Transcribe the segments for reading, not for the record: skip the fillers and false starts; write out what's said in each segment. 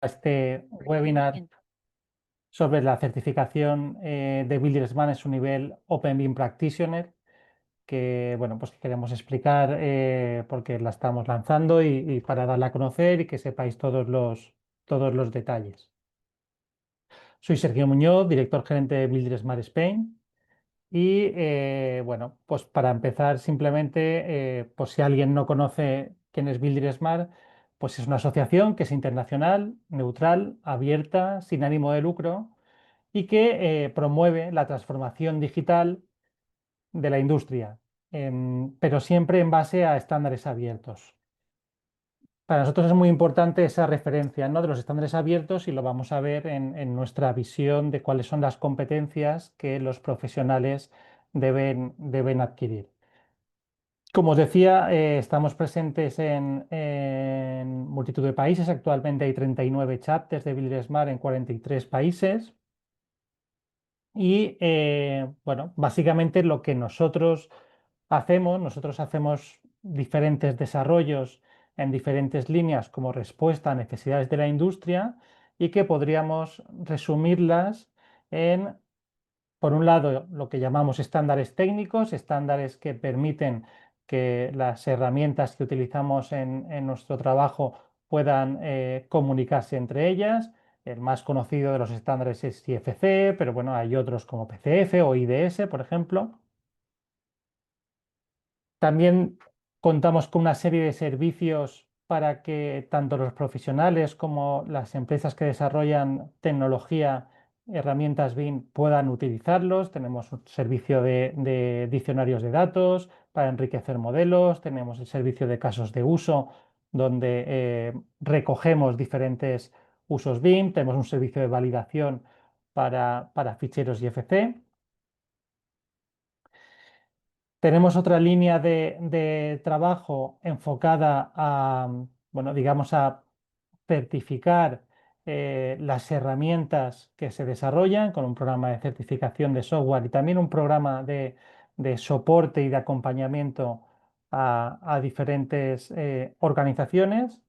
este webinar sobre la certificación de Buildersman en su nivel Open BIM Practitioner, que bueno, pues que queremos explicar porque la estamos lanzando y para darla a conocer y que sepáis todos los detalles. Soy Sergio Muñoz, director gerente de Buildersmart Spain. Y bueno, pues para empezar simplemente, pues si alguien no conoce quién es Buildersmart, pues es una asociación que es internacional, neutral, abierta, sin ánimo de lucro y que promueve la transformación digital de la industria, pero siempre en base a estándares abiertos. Para nosotros es muy importante esa referencia, ¿no?, de los estándares abiertos y lo vamos a ver en nuestra visión de cuáles son las competencias que los profesionales deben adquirir. Como os decía, estamos presentes en multitud de países. Actualmente hay 39 chapters de Buildersmart en 43 países. Y bueno, básicamente lo que nosotros hacemos diferentes desarrollos en diferentes líneas como respuesta a necesidades de la industria y que podríamos resumirlas en, por un lado, lo que llamamos estándares técnicos, estándares que permiten que las herramientas que utilizamos en nuestro trabajo puedan comunicarse entre ellas. El más conocido de los estándares es IFC, pero bueno, hay otros como PCF o IDS, por ejemplo. También contamos con una serie de servicios para que tanto los profesionales como las empresas que desarrollan tecnología, herramientas BIM, puedan utilizarlos. Tenemos un servicio de diccionarios de datos para enriquecer modelos, tenemos el servicio de casos de uso donde recogemos diferentes usos BIM, tenemos un servicio de validación para ficheros IFC. Tenemos otra línea de trabajo enfocada a, bueno, digamos, a certificar las herramientas que se desarrollan con un programa de certificación de software y también un programa de soporte y de acompañamiento a diferentes organizaciones.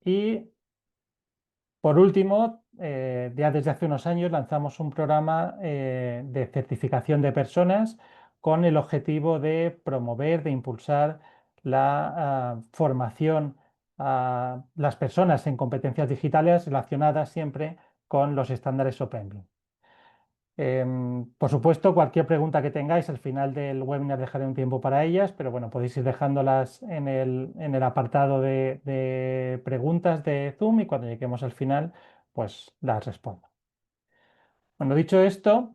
Y por último, ya desde hace unos años lanzamos un programa de certificación de personas con el objetivo de promover, de impulsar la formación a las personas en competencias digitales relacionadas siempre con los estándares OpenBIM. Por supuesto, cualquier pregunta que tengáis, al final del webinar dejaré un tiempo para ellas, pero bueno, podéis ir dejándolas en el apartado de preguntas de Zoom y cuando lleguemos al final, pues las respondo. Bueno, dicho esto,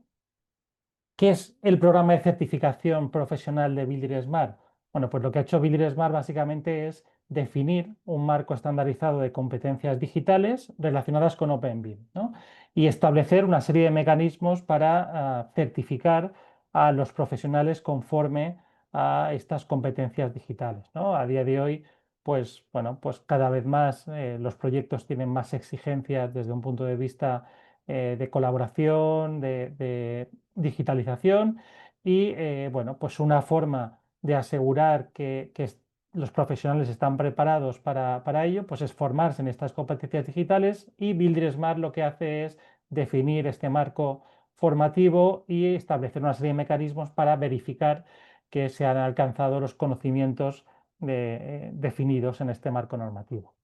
¿qué es el programa de certificación profesional de Buildersmart? Bueno, pues lo que ha hecho Buildersmart básicamente es definir un marco estandarizado de competencias digitales relacionadas con OpenBIM, ¿no?, y establecer una serie de mecanismos para certificar a los profesionales conforme a estas competencias digitales, ¿no? A día de hoy, pues bueno, pues cada vez más los proyectos tienen más exigencias desde un punto de vista de colaboración, de digitalización y bueno, pues una forma de asegurar que los profesionales están preparados para ello, pues es formarse en estas competencias digitales y Buildersmart lo que hace es definir este marco formativo y establecer una serie de mecanismos para verificar que se han alcanzado los conocimientos definidos en este marco normativo.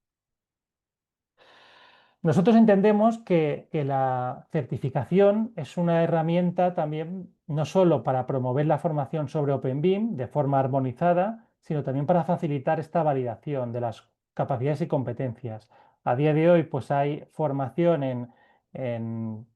Nosotros entendemos que la certificación es una herramienta también no solo para promover la formación sobre OpenBIM de forma armonizada, sino también para facilitar esta validación de las capacidades y competencias. A día de hoy, pues hay formación en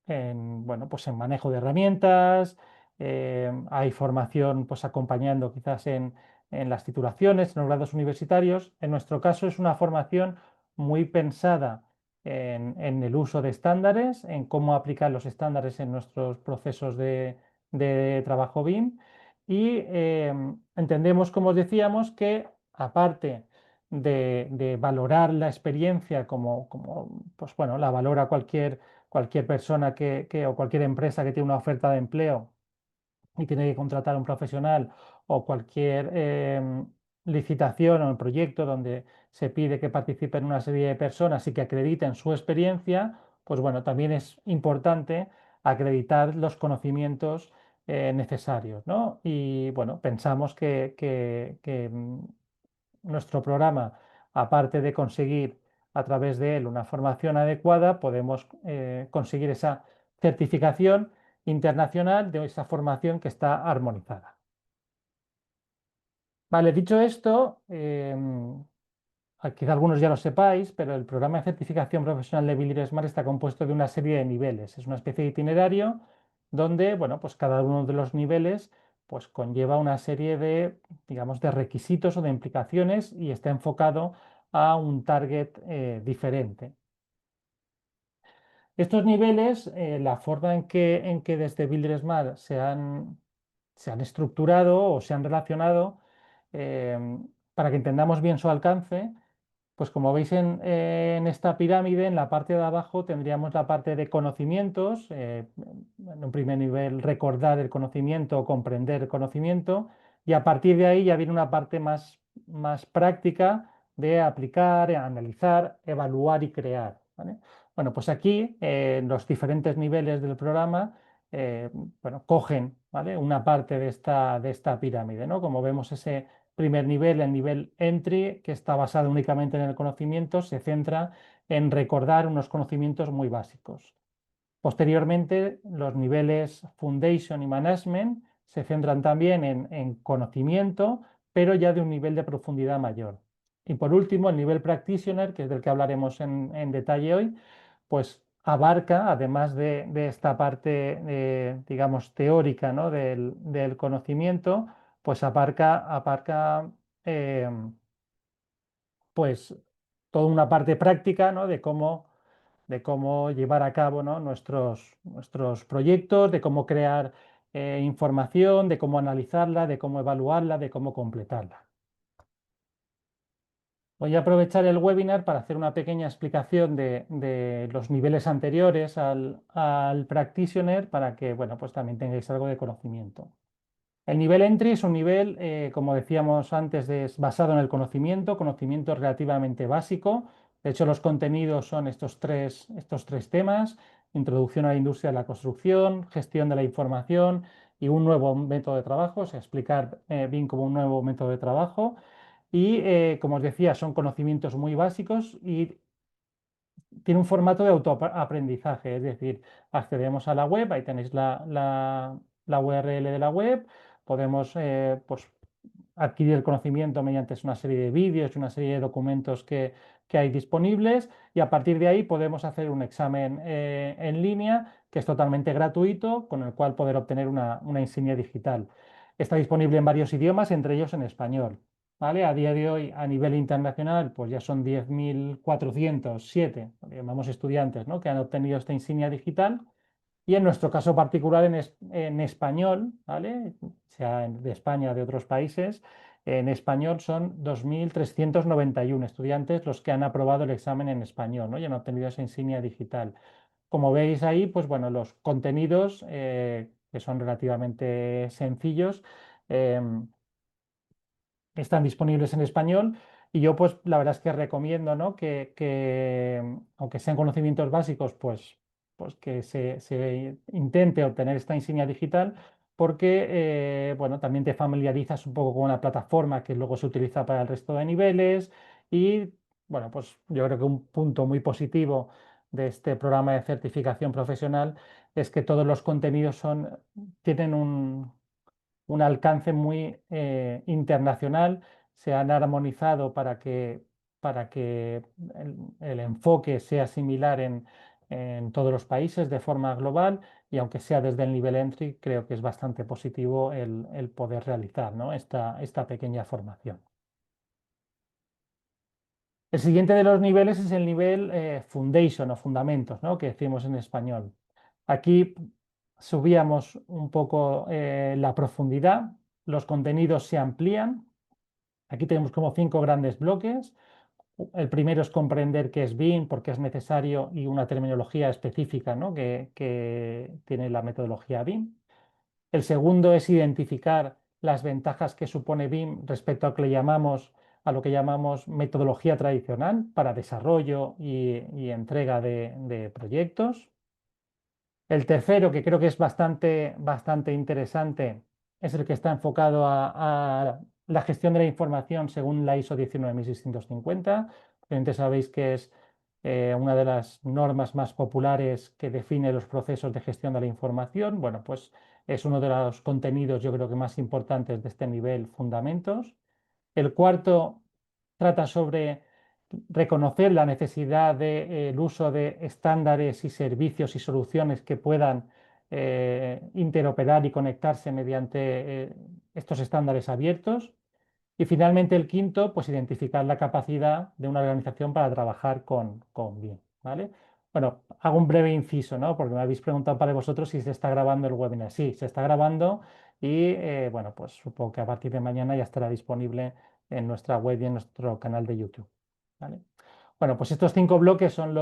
bueno, pues en manejo de herramientas, hay formación pues acompañando quizás en las titulaciones, en los grados universitarios. En nuestro caso es una formación muy pensada en el uso de estándares, en cómo aplicar los estándares en nuestros procesos de trabajo BIM y entendemos, como os decíamos, que aparte de valorar la experiencia como pues bueno, la valora cualquier persona o cualquier empresa que tiene una oferta de empleo y tiene que contratar a un profesional o cualquier licitación o proyecto donde se pide que participen una serie de personas y que acrediten su experiencia, pues bueno, también es importante acreditar los conocimientos necesarios, ¿no? Y bueno, pensamos que nuestro programa, aparte de conseguir a través de él una formación adecuada, podemos conseguir esa certificación internacional de esa formación que está armonizada. Vale, dicho esto, quizá algunos ya lo sepáis, pero el programa de certificación profesional de Builder Smart está compuesto de una serie de niveles. Es una especie de itinerario donde, bueno, pues cada uno de los niveles pues conlleva una serie de, digamos, de requisitos o de implicaciones y está enfocado a un target diferente. Estos niveles, la forma en que desde Builder Smart se han estructurado o se han relacionado, eh, para que entendamos bien su alcance, pues como veis en esta pirámide, en la parte de abajo tendríamos la parte de conocimientos, en un primer nivel recordar el conocimiento o comprender el conocimiento, y a partir de ahí ya viene una parte más práctica de aplicar, analizar, evaluar y crear, ¿vale? Bueno, pues aquí en los diferentes niveles del programa, eh, bueno, cogen, ¿vale?, una parte de esta pirámide, ¿no? Como vemos ese primer nivel, el nivel entry, que está basado únicamente en el conocimiento, se centra en recordar unos conocimientos muy básicos. Posteriormente, los niveles foundation y management se centran también en conocimiento, pero ya de un nivel de profundidad mayor. Y por último, el nivel practitioner, que es del que hablaremos en detalle hoy, pues abarca, además de esta parte, digamos, teórica, ¿no?, del conocimiento, pues abarca eh, pues toda una parte práctica, ¿no?, de cómo llevar a cabo, ¿no?, nuestros proyectos, de cómo crear información, de cómo analizarla, de cómo evaluarla, de cómo completarla. Voy a aprovechar el webinar para hacer una pequeña explicación de los niveles anteriores al practitioner para que, bueno, pues también tengáis algo de conocimiento. El nivel entry es un nivel, como decíamos antes, es basado en el conocimiento relativamente básico. De hecho, los contenidos son estos tres temas: introducción a la industria de la construcción, gestión de la información y un nuevo método de trabajo, o sea, explicar bien como un nuevo método de trabajo. Y, como os decía, son conocimientos muy básicos y tiene un formato de autoaprendizaje, es decir, accedemos a la web, ahí tenéis la URL de la web, podemos pues, adquirir el conocimiento mediante una serie de vídeos, una serie de documentos que hay disponibles, y a partir de ahí podemos hacer un examen en línea que es totalmente gratuito, con el cual poder obtener una insignia digital. Está disponible en varios idiomas, entre ellos en español. ¿Vale? A día de hoy, a nivel internacional, pues ya son 10.407, lo que llamamos estudiantes, ¿no?, que han obtenido esta insignia digital. Y en nuestro caso particular en español, ¿vale?, sea de España o de otros países, en español son 2.391 estudiantes los que han aprobado el examen en español, ¿no?, y han obtenido esa insignia digital. Como veis ahí, pues bueno, los contenidos, que son relativamente sencillos, em, están disponibles en español, y yo pues la verdad es que recomiendo, ¿no?, que, aunque sean conocimientos básicos, pues que se intente obtener esta insignia digital, porque bueno, también te familiarizas un poco con la plataforma que luego se utiliza para el resto de niveles. Y bueno, pues yo creo que un punto muy positivo de este programa de certificación profesional es que todos los contenidos tienen un alcance muy internacional. Se han armonizado para que el enfoque sea similar en todos los países de forma global, y aunque sea desde el nivel entry, creo que es bastante positivo el poder realizar, ¿no?, esta pequeña formación. El siguiente de los niveles es el nivel foundation o fundamentos, ¿no?, que decimos en español. Aquí subíamos un poco la profundidad, los contenidos se amplían. Aquí tenemos como 5 grandes bloques. El primero es comprender qué es BIM, por qué es necesario, y una terminología específica, ¿no?, que tiene la metodología BIM. El segundo es identificar las ventajas que supone BIM respecto a lo que le llamamos a lo que llamamos metodología tradicional para desarrollo y entrega de proyectos. El tercero, que creo que es bastante interesante, es el que está enfocado a la gestión de la información según la ISO 19650. Probablemente sabéis que es una de las normas más populares que define los procesos de gestión de la información. Bueno, pues es uno de los contenidos, yo creo que más importantes de este nivel, fundamentos. El cuarto trata sobre reconocer la necesidad del uso de estándares y servicios y soluciones que puedan interoperar y conectarse mediante estos estándares abiertos. Y finalmente el quinto, pues identificar la capacidad de una organización para trabajar con bien, ¿vale? Bueno, hago un breve inciso, ¿no? Porque me habéis preguntado para vosotros si se está grabando el webinar. Sí, se está grabando y, bueno, pues supongo que a partir de mañana ya estará disponible en nuestra web y en nuestro canal de YouTube, ¿vale? Bueno, pues estos 5 bloques son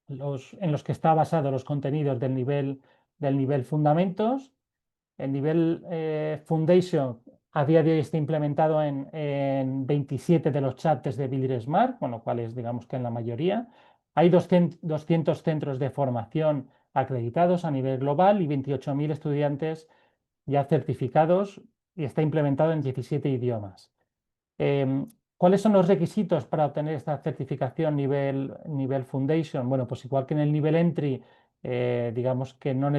en los que está basado los contenidos del nivel fundamentos. El nivel Foundation a día de hoy está implementado en 27 de los chats de Builder Smart, con lo cual es, digamos que en la mayoría. Hay 200 centros de formación acreditados a nivel global y 28.000 estudiantes ya certificados y está implementado en 17 idiomas. Em, ¿Cuáles son los requisitos para obtener esta certificación nivel Foundation? Bueno, pues igual que en el nivel Entry, digamos que no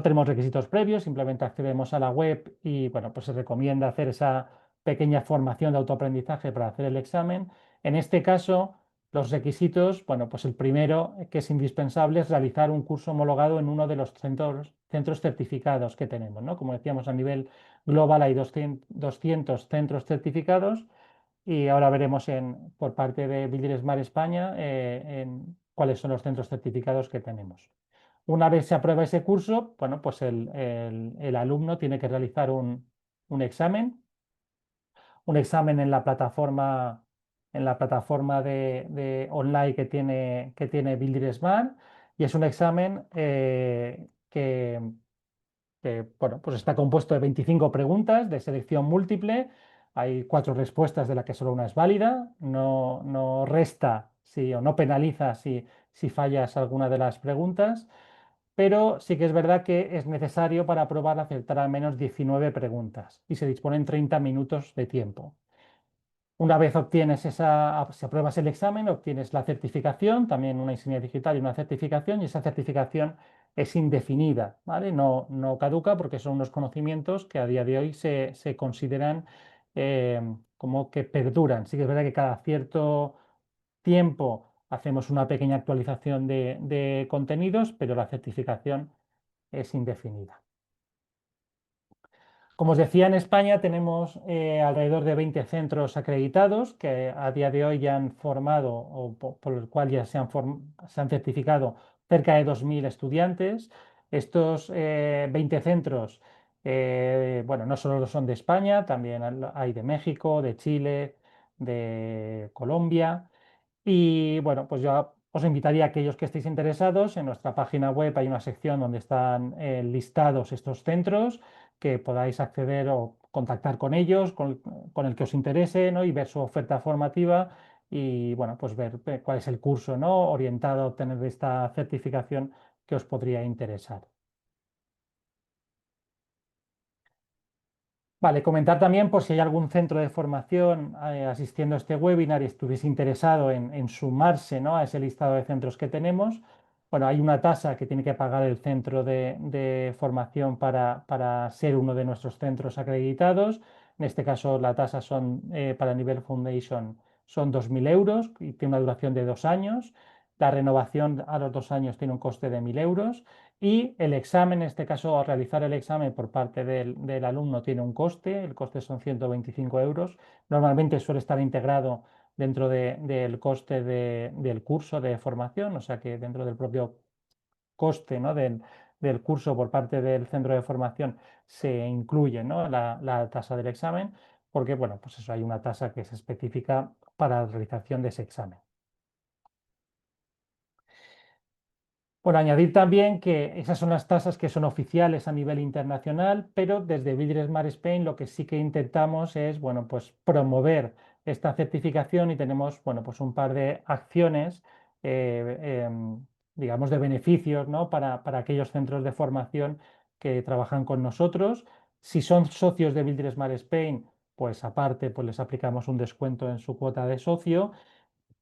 tenemos requisitos previos, simplemente accedemos a la web y bueno, pues se recomienda hacer esa pequeña formación de autoaprendizaje para hacer el examen. En este caso, los requisitos, bueno, pues el primero que es indispensable es realizar un curso homologado en uno de los centros certificados que tenemos, ¿no? Como decíamos, a nivel global hay 200 centros certificados y ahora veremos por parte de Builder Smart España cuáles son los centros certificados que tenemos. Una vez se aprueba ese curso, bueno, pues el alumno tiene que realizar un examen, un examen en la plataforma de online que tiene Builder Smart y es un examen que bueno, pues está compuesto de 25 preguntas de selección múltiple. Hay 4 respuestas de las que solo una es válida. No resta o no penaliza si fallas alguna de las preguntas. Pero sí que es verdad que es necesario para aprobar acertar al menos 19 preguntas y se disponen 30 minutos de tiempo. Una vez si apruebas el examen, obtienes la certificación, también una insignia digital y una certificación, y esa certificación es indefinida, ¿vale? No caduca porque son unos conocimientos que a día de hoy se consideran como que perduran. Sí que es verdad que cada cierto tiempo hacemos una pequeña actualización de contenidos, pero la certificación es indefinida. Como os decía, en España tenemos alrededor de 20 centros acreditados que a día de hoy ya han formado o por el cual ya se han certificado cerca de 2.000 estudiantes. Estos 20 centros, bueno, no solo son de España, también hay de México, de Chile, de Colombia. Y bueno, pues yo os invitaría a aquellos que estéis interesados, en nuestra página web hay una sección donde están listados estos centros, que podáis acceder o contactar con ellos, con el que os interese, ¿no? Y ver su oferta formativa y bueno, pues ver cuál es el curso, ¿no? Orientado a obtener esta certificación que os podría interesar. Vale, comentar también por si hay algún centro de formación asistiendo a este webinar y estuviese interesado en sumarse, ¿no? A ese listado de centros que tenemos. Bueno, hay una tasa que tiene que pagar el centro de formación para ser uno de nuestros centros acreditados. En este caso, la tasa para el nivel Foundation son 2.000 euros y tiene una duración de 2 años. La renovación a los 2 años tiene un coste de 1.000 euros. Y el examen, en este caso, al realizar el examen por parte del alumno tiene un coste, el coste son 125 euros. Normalmente suele estar integrado dentro del coste del curso de formación, o sea que dentro del propio coste, ¿no? del curso por parte del centro de formación se incluye, ¿no? la tasa del examen, porque bueno, pues eso, hay una tasa que es específica para la realización de ese examen. Bueno, añadir también que esas son las tasas que son oficiales a nivel internacional, pero desde Vidre Smart Spain lo que sí que intentamos es, bueno, pues promover esta certificación y tenemos, bueno, pues un par de acciones, digamos, de beneficios, ¿no? Para aquellos centros de formación que trabajan con nosotros. Si son socios de Vidre Smart Spain, pues aparte, pues les aplicamos un descuento en su cuota de socio.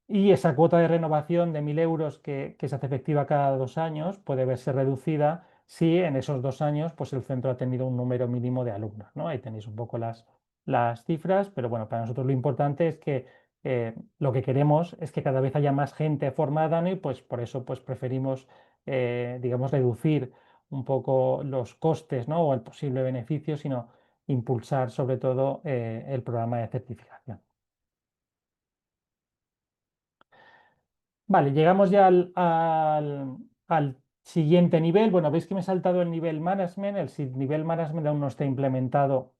Y esa cuota de renovación de 1.000 euros que se hace efectiva cada 2 años puede verse reducida si en esos 2 años pues el centro ha tenido un número mínimo de alumnos, ¿no? Ahí tenéis un poco las cifras, pero bueno, para nosotros lo importante es que lo que queremos es que cada vez haya más gente formada, ¿no? Y pues por eso pues preferimos, digamos, reducir un poco los costes, ¿no? O el posible beneficio, sino impulsar sobre todo el programa de certificación. Vale, llegamos ya al siguiente nivel. Bueno, veis que me he saltado el nivel management. Nivel management aún no está implementado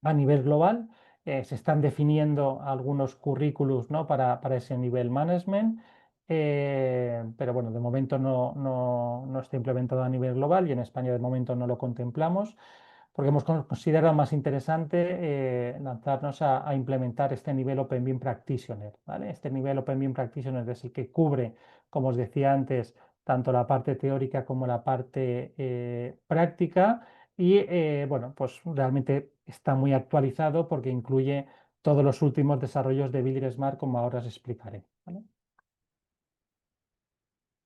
a nivel global. Se están definiendo algunos currículos, ¿no? para ese nivel management. Pero bueno, de momento no está implementado a nivel global y en España de momento no lo contemplamos porque hemos considerado más interesante lanzarnos a implementar este nivel Open BIM Practitioner, ¿vale? Este nivel Open BIM Practitioner es el que cubre, como os decía antes, tanto la parte teórica como la parte práctica y bueno, pues realmente está muy actualizado porque incluye todos los últimos desarrollos de Builder Smart, como ahora os explicaré, ¿vale?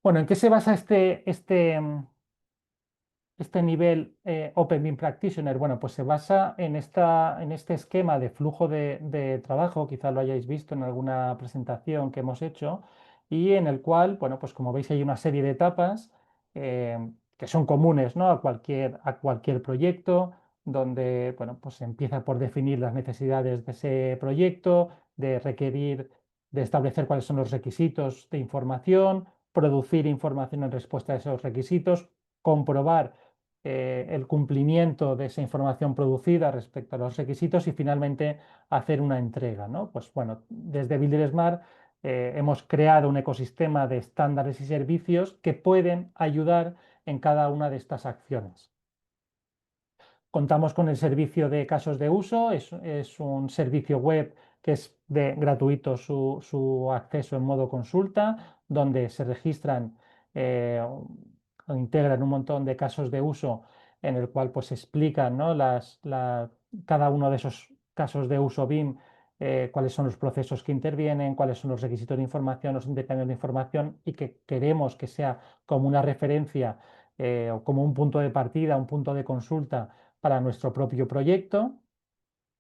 Bueno, ¿en qué se basa este nivel Open BIM Practitioner? Bueno, pues se basa en este esquema de flujo de trabajo, quizá lo hayáis visto en alguna presentación que hemos hecho, y en el cual, bueno, pues como veis hay una serie de etapas que son comunes, ¿no? a cualquier proyecto, donde, bueno, pues se empieza por definir las necesidades de ese proyecto, de establecer cuáles son los requisitos de información, producir información en respuesta a esos requisitos, comprobar el cumplimiento de esa información producida respecto a los requisitos y finalmente hacer una entrega, ¿no? Pues bueno, desde Builder Smart hemos creado un ecosistema de estándares y servicios que pueden ayudar en cada una de estas acciones. Contamos con el servicio de casos de uso, es un servicio web que es gratuito su acceso en modo consulta, donde se registran o integran un montón de casos de uso en el cual pues, se explican, ¿no? Cada uno de esos casos de uso BIM, cuáles son los procesos que intervienen, cuáles son los requisitos de información, los intercambios de información y que queremos que sea como una referencia o como un punto de partida, un punto de consulta para nuestro propio proyecto.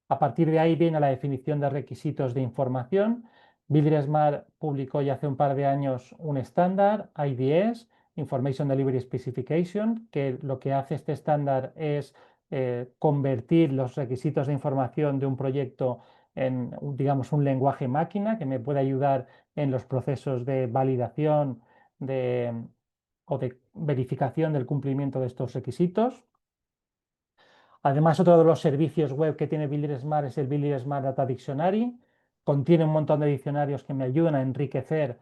A partir de ahí viene la definición de requisitos de información. Builder Smart publicó ya hace un par de años un estándar, IDS, Information Delivery Specification, que lo que hace este estándar es convertir los requisitos de información de un proyecto en, digamos, un lenguaje máquina que me puede ayudar en los procesos de validación de, o de verificación del cumplimiento de estos requisitos. Además, otro de los servicios web que tiene Builder Smart es el Builder Smart Data Dictionary. Contiene un montón de diccionarios que me ayudan a enriquecer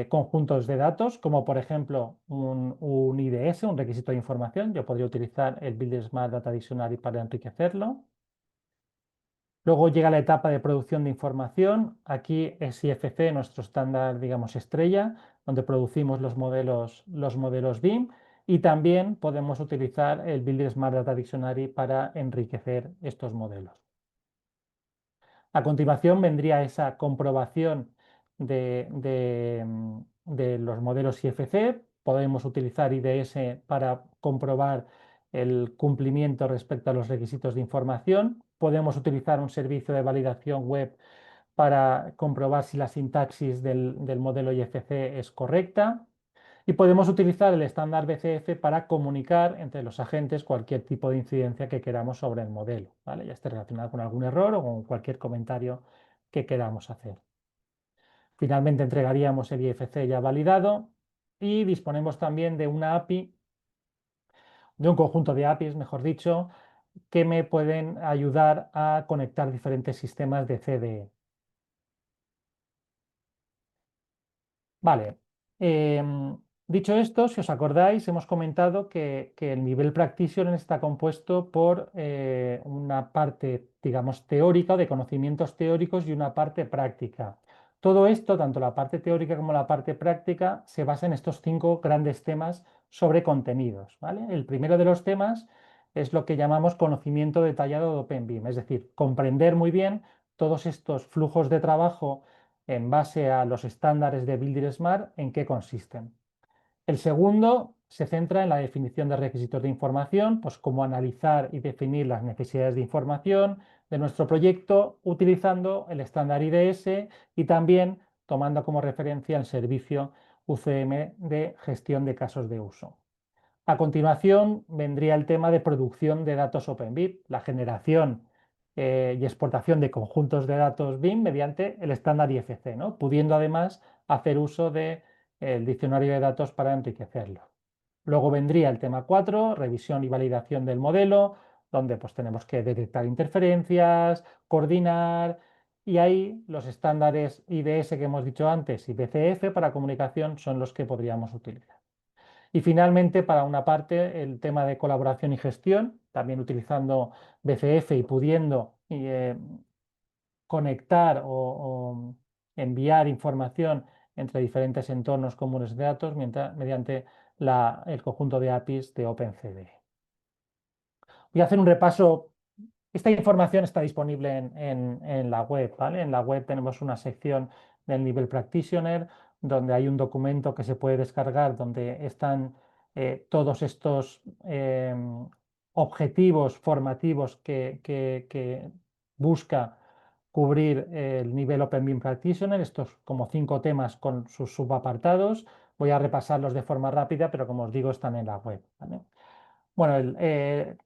conjuntos de datos, como por ejemplo un IDS, un requisito de información. Yo podría utilizar el Builder Smart Data Dictionary para enriquecerlo. Luego llega la etapa de producción de información. Aquí es IFC, nuestro estándar, digamos, estrella, donde producimos los modelos BIM y también podemos utilizar el Builder Smart Data Dictionary para enriquecer estos modelos. A continuación vendría esa comprobación de los modelos IFC. Podemos utilizar IDS para comprobar el cumplimiento respecto a los requisitos de información. Podemos utilizar un servicio de validación web para comprobar si la sintaxis del modelo IFC es correcta. Y podemos utilizar el estándar BCF para comunicar entre los agentes cualquier tipo de incidencia que queramos sobre el modelo, ¿vale? Ya esté relacionado con algún error o con cualquier comentario que queramos hacer. Finalmente entregaríamos el IFC ya validado y disponemos también de una API, de un conjunto de APIs, mejor dicho, que me pueden ayudar a conectar diferentes sistemas de CDE. Vale. Dicho esto, si os acordáis, hemos comentado que el nivel Practitioner está compuesto por una parte, digamos, teórica o de conocimientos teóricos y una parte práctica. Todo esto, tanto la parte teórica como la parte práctica, se basa en estos 5 grandes temas sobre contenidos, ¿vale? El primero de los temas es lo que llamamos conocimiento detallado de OpenBIM, es decir, comprender muy bien todos estos flujos de trabajo en base a los estándares de Builder Smart, en qué consisten. El segundo se centra en la definición de requisitos de información, pues cómo analizar y definir las necesidades de información de nuestro proyecto utilizando el estándar IDS y también tomando como referencia el servicio UCM de gestión de casos de uso. A continuación vendría el tema de producción de datos OpenBIM, la generación y exportación de conjuntos de datos BIM mediante el estándar IFC, ¿no? Pudiendo además hacer uso del diccionario de datos para enriquecerlo. Luego vendría el tema 4, revisión y validación del modelo, donde pues, tenemos que detectar interferencias, coordinar, y ahí los estándares IDS que hemos dicho antes y BCF para comunicación son los que podríamos utilizar. Y finalmente, para una parte, el tema de colaboración y gestión, también utilizando BCF y pudiendo conectar o enviar información entre diferentes entornos comunes de datos mediante el conjunto de APIs de OpenCV. Voy a hacer un repaso. Esta información está disponible en la web, ¿vale? En la web tenemos una sección del nivel Practitioner donde hay un documento que se puede descargar donde están todos estos objetivos formativos que busca cubrir el nivel OpenBIM Practitioner, estos como 5 temas con sus subapartados. Voy a repasarlos de forma rápida, pero como os digo, están en la web, ¿vale? Bueno,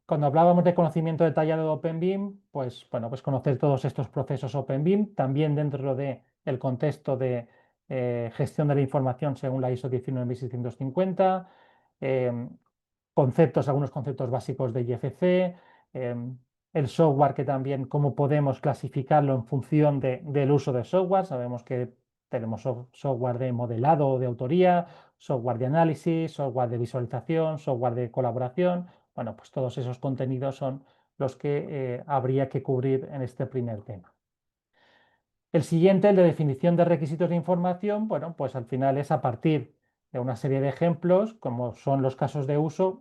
cuando hablábamos de conocimiento detallado de OpenBIM, pues, bueno, pues conocer todos estos procesos OpenBIM, también dentro del contexto de gestión de la información según la ISO 19650, eh, algunos conceptos básicos de IFC, el software que también cómo podemos clasificarlo en función del uso de software. Sabemos que tenemos software de modelado o de autoría, software de análisis, software de visualización, software de colaboración. Bueno, pues todos esos contenidos son los que habría que cubrir en este primer tema. El siguiente, el de definición de requisitos de información, bueno, pues al final es a partir de una serie de ejemplos, como son los casos de uso,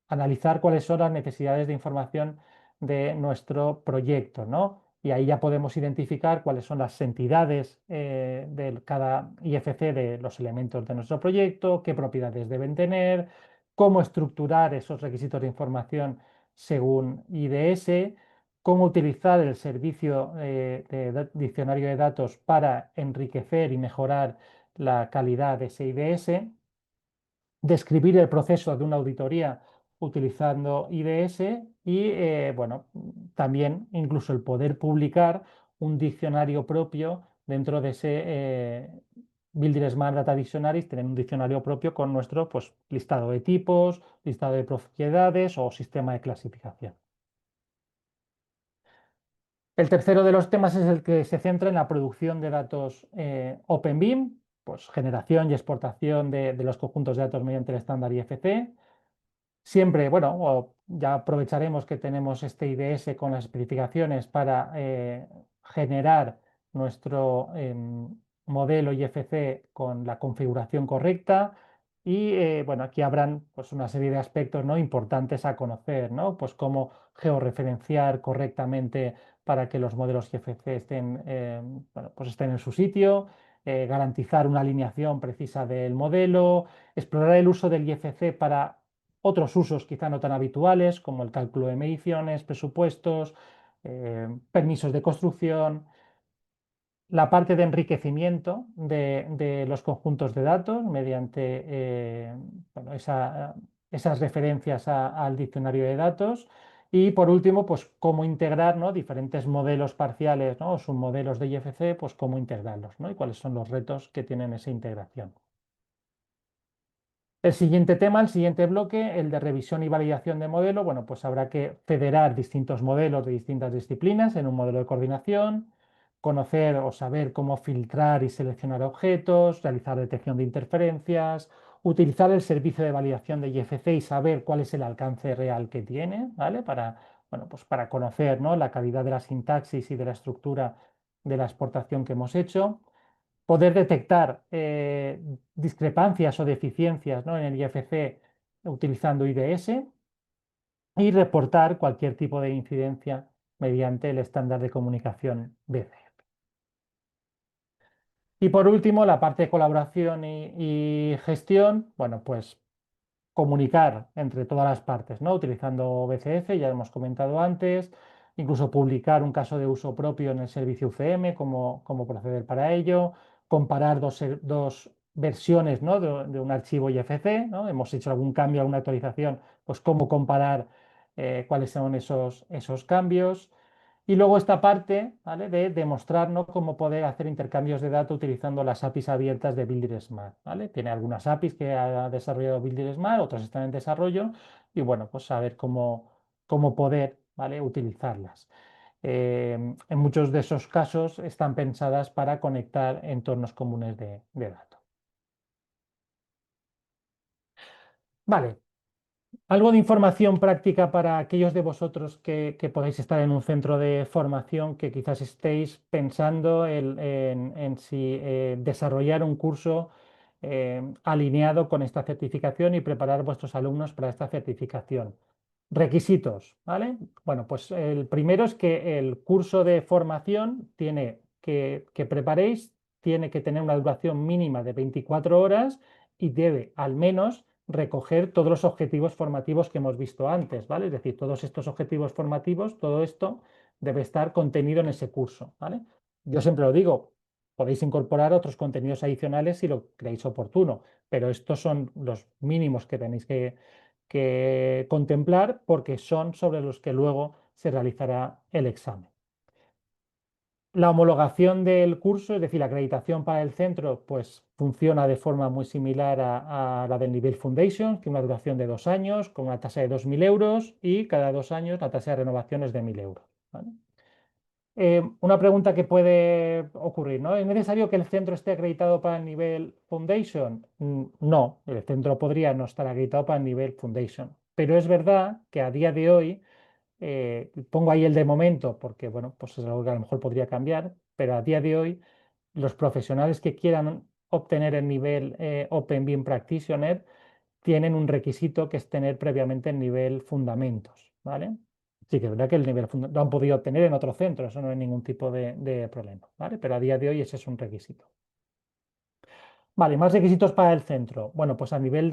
analizar cuáles son las necesidades de información de nuestro proyecto, ¿no? Y ahí ya podemos identificar cuáles son las entidades de cada IFC de los elementos de nuestro proyecto, qué propiedades deben tener, cómo estructurar esos requisitos de información según IDS, cómo utilizar el servicio de diccionario de datos para enriquecer y mejorar la calidad de ese IDS, describir el proceso de una auditoría utilizando IDS y, bueno, también incluso el poder publicar un diccionario propio dentro de ese Builder Smart Data Dictionaries, tener un diccionario propio con nuestro pues, listado de tipos, listado de propiedades o sistema de clasificación. El tercero de los temas es el que se centra en la producción de datos OpenBIM, pues generación y exportación de los conjuntos de datos mediante el estándar IFC. Siempre, bueno, ya aprovecharemos que tenemos este IDS con las especificaciones para generar nuestro modelo IFC con la configuración correcta. Y bueno, aquí habrán pues, una serie de aspectos, ¿no?, importantes a conocer, ¿no? Pues cómo georreferenciar correctamente para que los modelos IFC estén, bueno, pues estén en su sitio, garantizar una alineación precisa del modelo, explorar el uso del IFC para otros usos quizá no tan habituales, como el cálculo de mediciones, presupuestos, permisos de construcción, la parte de enriquecimiento de los conjuntos de datos mediante bueno, esas referencias al diccionario de datos. Y por último, pues cómo integrar, ¿no?, diferentes modelos parciales, ¿no?, o submodelos de IFC, pues cómo integrarlos, ¿no?, y cuáles son los retos que tienen esa integración. El siguiente tema, el siguiente bloque, el de revisión y validación de modelo, bueno, pues habrá que federar distintos modelos de distintas disciplinas en un modelo de coordinación, conocer o saber cómo filtrar y seleccionar objetos, realizar detección de interferencias, utilizar el servicio de validación de IFC y saber cuál es el alcance real que tiene, ¿vale? Para, bueno, pues para conocer, ¿no?, la calidad de la sintaxis y de la estructura de la exportación que hemos hecho. Poder detectar discrepancias o deficiencias, ¿no?, en el IFC utilizando IDS y reportar cualquier tipo de incidencia mediante el estándar de comunicación BCF. Y por último, la parte de colaboración y gestión, bueno, pues comunicar entre todas las partes, ¿no?, utilizando BCF, ya hemos comentado antes, incluso publicar un caso de uso propio en el servicio UCM, cómo proceder para ello, comparar dos versiones, ¿no?, de un archivo IFC, ¿no? Hemos hecho algún cambio, alguna actualización, pues cómo comparar cuáles son esos cambios. Y luego esta parte, ¿vale?, de demostrarnos cómo poder hacer intercambios de datos utilizando las APIs abiertas de Builder Smart, ¿vale? Tiene algunas APIs que ha desarrollado Builder Smart, otras están en desarrollo, y bueno, pues saber cómo poder, ¿vale?, utilizarlas. En muchos de esos casos están pensadas para conectar entornos comunes de datos. Vale, algo de información práctica para aquellos de vosotros que podáis estar en un centro de formación, que quizás estéis pensando en si desarrollar un curso alineado con esta certificación y preparar vuestros alumnos para esta certificación. Requisitos, ¿vale? Bueno, pues el primero es que el curso de formación que preparéis tiene que tener una duración mínima de 24 horas y debe al menos recoger todos los objetivos formativos que hemos visto antes, ¿vale? Es decir, todos estos objetivos formativos, todo esto debe estar contenido en ese curso, ¿vale? Yo siempre lo digo, podéis incorporar otros contenidos adicionales si lo creéis oportuno, pero estos son los mínimos que tenéis que contemplar porque son sobre los que luego se realizará el examen. La homologación del curso, es decir, la acreditación para el centro, pues funciona de forma muy similar a la del nivel Foundation, que una duración de 2 años, con una tasa de 2.000 euros y cada 2 años la tasa de renovación es de 1.000 euros, ¿vale? Una pregunta que puede ocurrir, ¿no? ¿Es necesario que el centro esté acreditado para el nivel Foundation? No, el centro podría no estar acreditado para el nivel Foundation, pero es verdad que a día de hoy pongo ahí el de momento porque, bueno, pues es algo que a lo mejor podría cambiar, pero a día de hoy los profesionales que quieran obtener el nivel Open BIM Practitioner tienen un requisito que es tener previamente el nivel Fundamentos, ¿vale? Sí que es verdad que el nivel lo han podido obtener en otro centro, eso no es ningún tipo de problema, ¿vale? Pero a día de hoy ese es un requisito. Vale, más requisitos para el centro. Bueno, pues a nivel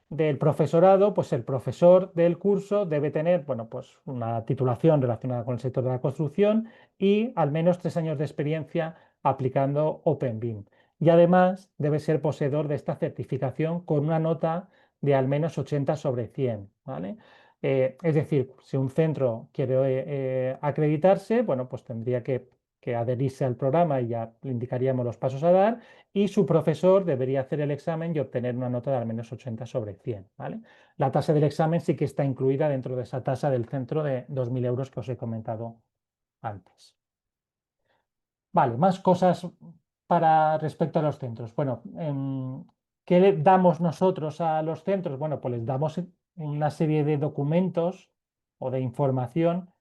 del profesorado, pues el profesor del curso debe tener, bueno, pues una titulación relacionada con el sector de la construcción y al menos 3 años de experiencia aplicando OpenBIM. Y además debe ser poseedor de esta certificación con una nota de al menos 80 sobre 100, ¿vale? Es decir, si un centro quiere acreditarse, bueno, pues tendría que adherirse al programa y ya le indicaríamos los pasos a dar y su profesor debería hacer el examen y obtener una nota de al menos 80 sobre 100, ¿vale? La tasa del examen sí que está incluida dentro de esa tasa del centro de 2.000 euros que os he comentado antes. Vale, más cosas para respecto a los centros. Bueno, ¿qué le damos nosotros a los centros? Bueno, pues les damos una serie de documentos o de información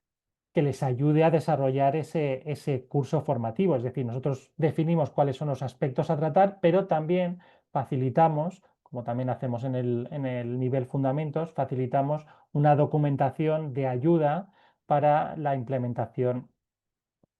que les ayude a desarrollar ese curso formativo. Es decir, nosotros definimos cuáles son los aspectos a tratar, pero también facilitamos, como también hacemos en el nivel fundamentos, facilitamos una documentación de ayuda para la implementación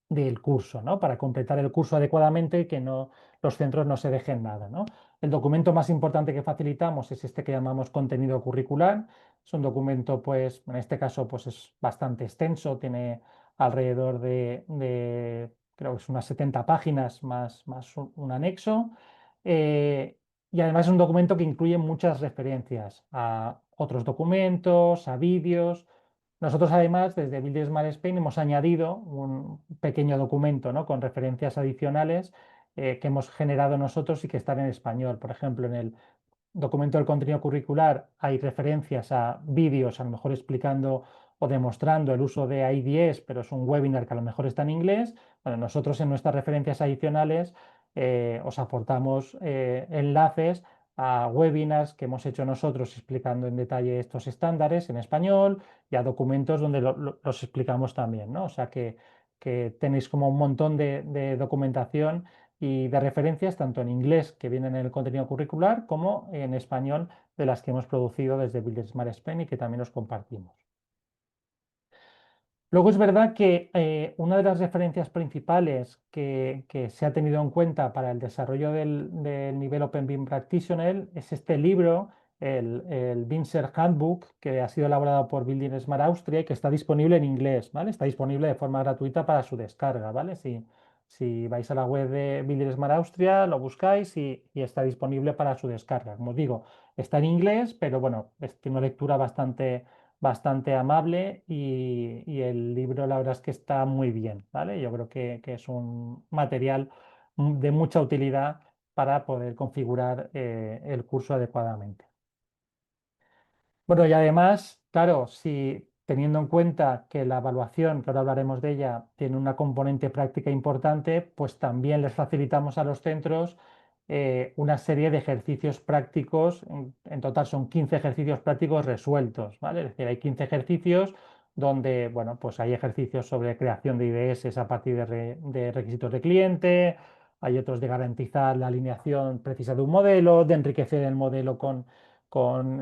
del curso, ¿no? Para completar el curso adecuadamente y que los centros no se dejen nada, ¿no? El documento más importante que facilitamos es este que llamamos contenido curricular. Es un documento, pues, en este caso, pues es bastante extenso, tiene alrededor creo que es unas 70 páginas más un anexo. Y además es un documento que incluye muchas referencias a otros documentos, a vídeos. Nosotros además desde Build Smart Spain hemos añadido un pequeño documento, ¿no?, con referencias adicionales que hemos generado nosotros y que están en español. Por ejemplo, en el documento del contenido curricular hay referencias a vídeos, a lo mejor explicando o demostrando el uso de IDS, pero es un webinar que a lo mejor está en inglés. Bueno, nosotros en nuestras referencias adicionales os aportamos enlaces a webinars que hemos hecho nosotros explicando en detalle estos estándares en español y a documentos donde los explicamos también, ¿no? O sea que tenéis como un montón de documentación y de referencias, tanto en inglés, que vienen en el contenido curricular, como en español, de las que hemos producido desde Build Smart Spain y que también os compartimos. Luego es verdad que una de las referencias principales que se ha tenido en cuenta para el desarrollo del nivel Open BIM Practitioner es este libro, el BIMSER Handbook, que ha sido elaborado por Building Smart Austria y que está disponible en inglés, ¿vale? Está disponible de forma gratuita para su descarga, ¿vale? Si vais a la web de Building Smart Austria, lo buscáis y está disponible para su descarga. Como os digo, está en inglés, pero bueno, tiene una lectura bastante amable y el libro la verdad es que está muy bien, ¿vale? Yo creo que es un material de mucha utilidad para poder configurar el curso adecuadamente. Bueno, y además, claro, si teniendo en cuenta que la evaluación, que ahora hablaremos de ella, tiene una componente práctica importante, pues también les facilitamos a los centros una serie de ejercicios prácticos. En total son 15 ejercicios prácticos resueltos, ¿vale? Es decir, hay 15 ejercicios donde, bueno, pues hay ejercicios sobre creación de IDS a partir de requisitos de cliente, hay otros de garantizar la alineación precisa de un modelo, de enriquecer el modelo con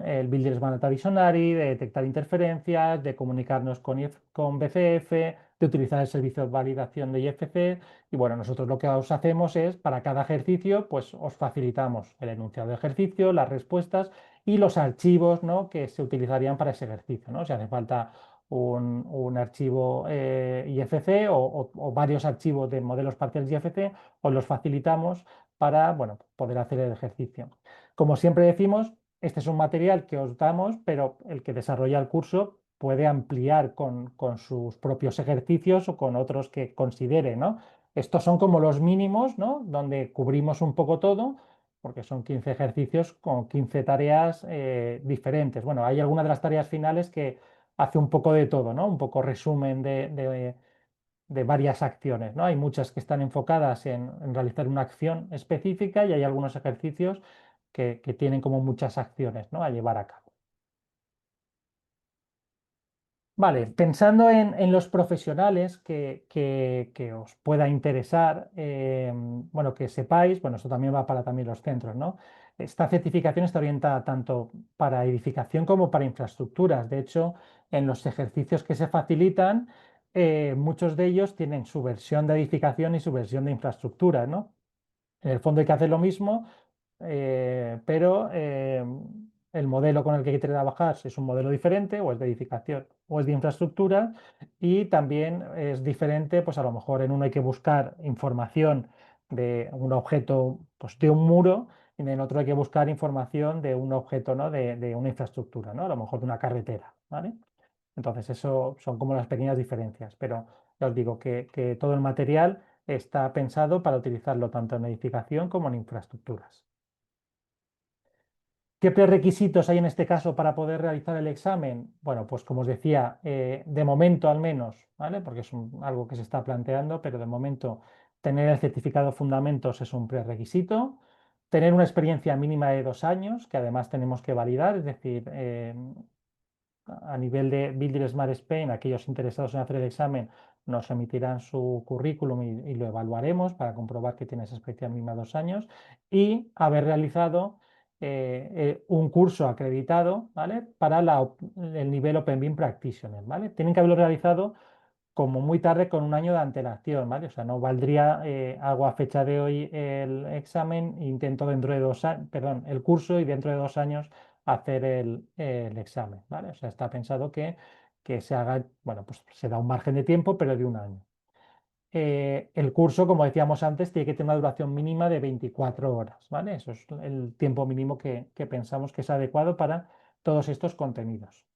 el Builders Data Visionary, de detectar interferencias, de comunicarnos con BCF, de utilizar el servicio de validación de IFC. Y bueno, nosotros lo que os hacemos es, para cada ejercicio, pues os facilitamos el enunciado de ejercicio, las respuestas y los archivos, ¿no?, que se utilizarían para ese ejercicio, ¿no? Si hace falta un archivo IFC o varios archivos de modelos parciales IFC, os los facilitamos para, bueno, poder hacer el ejercicio. Como siempre decimos, este es un material que os damos, pero el que desarrolla el curso puede ampliar con sus propios ejercicios o con otros que considere, ¿no? Estos son como los mínimos, ¿no?, donde cubrimos un poco todo, porque son 15 ejercicios con 15 tareas diferentes. Bueno, hay algunas de las tareas finales que hace un poco de todo, ¿no? Un poco resumen de varias acciones, ¿no? Hay muchas que están enfocadas en realizar una acción específica y hay algunos ejercicios que tienen como muchas acciones, ¿no?, a llevar a cabo. Vale, pensando en los profesionales que os pueda interesar, bueno, que sepáis, bueno, esto también va para también los centros, ¿no? Esta certificación está orientada tanto para edificación como para infraestructuras. De hecho, en los ejercicios que se facilitan, muchos de ellos tienen su versión de edificación y su versión de infraestructura, ¿no? En el fondo hay que hacer lo mismo, pero el modelo con el que hay que trabajar es un modelo diferente, o es de edificación o es de infraestructura, y también es diferente, pues a lo mejor en uno hay que buscar información de un objeto, pues de un muro, y en el otro hay que buscar información de un objeto, ¿no?, de una infraestructura, ¿no?, a lo mejor de una carretera, ¿vale? Entonces, eso son como las pequeñas diferencias, pero ya os digo que todo el material está pensado para utilizarlo tanto en edificación como en infraestructuras. ¿Qué prerequisitos hay en este caso para poder realizar el examen? Bueno, pues como os decía, de momento al menos, ¿vale? Porque es algo que se está planteando, pero de momento tener el certificado Fundamentos es un prerequisito. Tener una experiencia mínima de 2 años, que además tenemos que validar, es decir, a nivel de Builder Smart Spain, aquellos interesados en hacer el examen nos emitirán su currículum y lo evaluaremos para comprobar que tiene esa experiencia mínima de 2 años y haber realizado un curso acreditado, ¿vale?, para el nivel Open BIM Practitioner, ¿vale? Tienen que haberlo realizado como muy tarde con un año de antelación, ¿vale? O sea, no valdría, hago a fecha de hoy el examen, intento dentro de 2 años, perdón, el curso y dentro de 2 años hacer el examen, ¿vale? O sea, está pensado que se haga, bueno, pues se da un margen de tiempo, pero de un año. El curso, como decíamos antes, tiene que tener una duración mínima de 24 horas, ¿vale? Eso es el tiempo mínimo que pensamos que es adecuado para todos estos contenidos.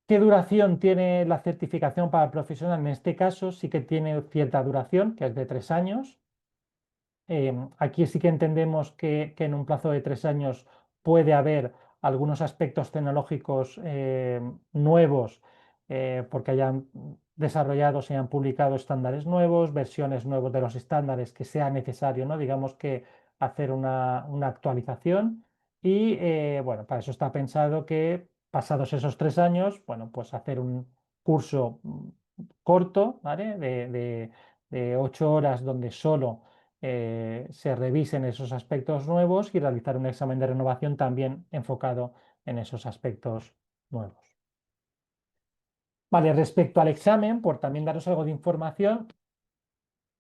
¿Qué duración tiene la certificación para el profesional? En este caso sí que tiene cierta duración, que es de 3 años. Aquí sí que entendemos que en un plazo de 3 años puede haber algunos aspectos tecnológicos nuevos porque hayan desarrollado, se hayan publicado estándares nuevos, versiones nuevas de los estándares que sea necesario, ¿no? Digamos que hacer una actualización. Y bueno, para eso está pensado que pasados esos 3 años, bueno, pues hacer un curso corto, ¿vale? De 8 horas donde solo se revisen esos aspectos nuevos y realizar un examen de renovación también enfocado en esos aspectos nuevos. Vale, respecto al examen, por también daros algo de información,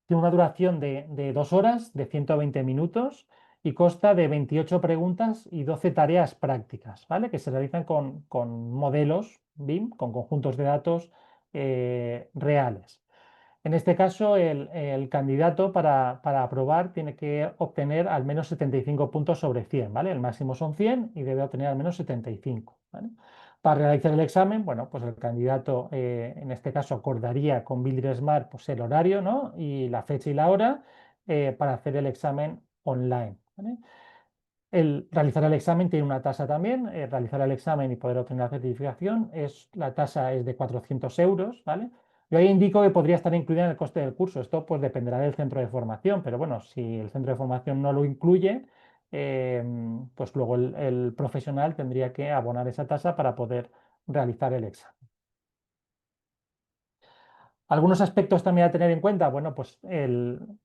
tiene una duración de 2 horas, de 120 minutos y consta de 28 preguntas y 12 tareas prácticas, ¿vale? Que se realizan con modelos BIM, con conjuntos de datos reales. En este caso, el candidato para aprobar tiene que obtener al menos 75 puntos sobre 100, ¿vale? El máximo son 100 y debe obtener al menos 75, ¿vale? Para realizar el examen, bueno, pues el candidato en este caso acordaría con Builder Smart pues, el horario, ¿no? Y la fecha y la hora para hacer el examen online, ¿vale? El realizar el examen tiene una tasa también. Realizar el examen y poder obtener la certificación, la tasa es de 400 euros, ¿vale? Yo ahí indico que podría estar incluida en el coste del curso. Esto pues dependerá del centro de formación, pero bueno, si el centro de formación no lo incluye, eh, pues luego el profesional tendría que abonar esa tasa para poder realizar el examen. Algunos aspectos también a tener en cuenta, bueno, pues el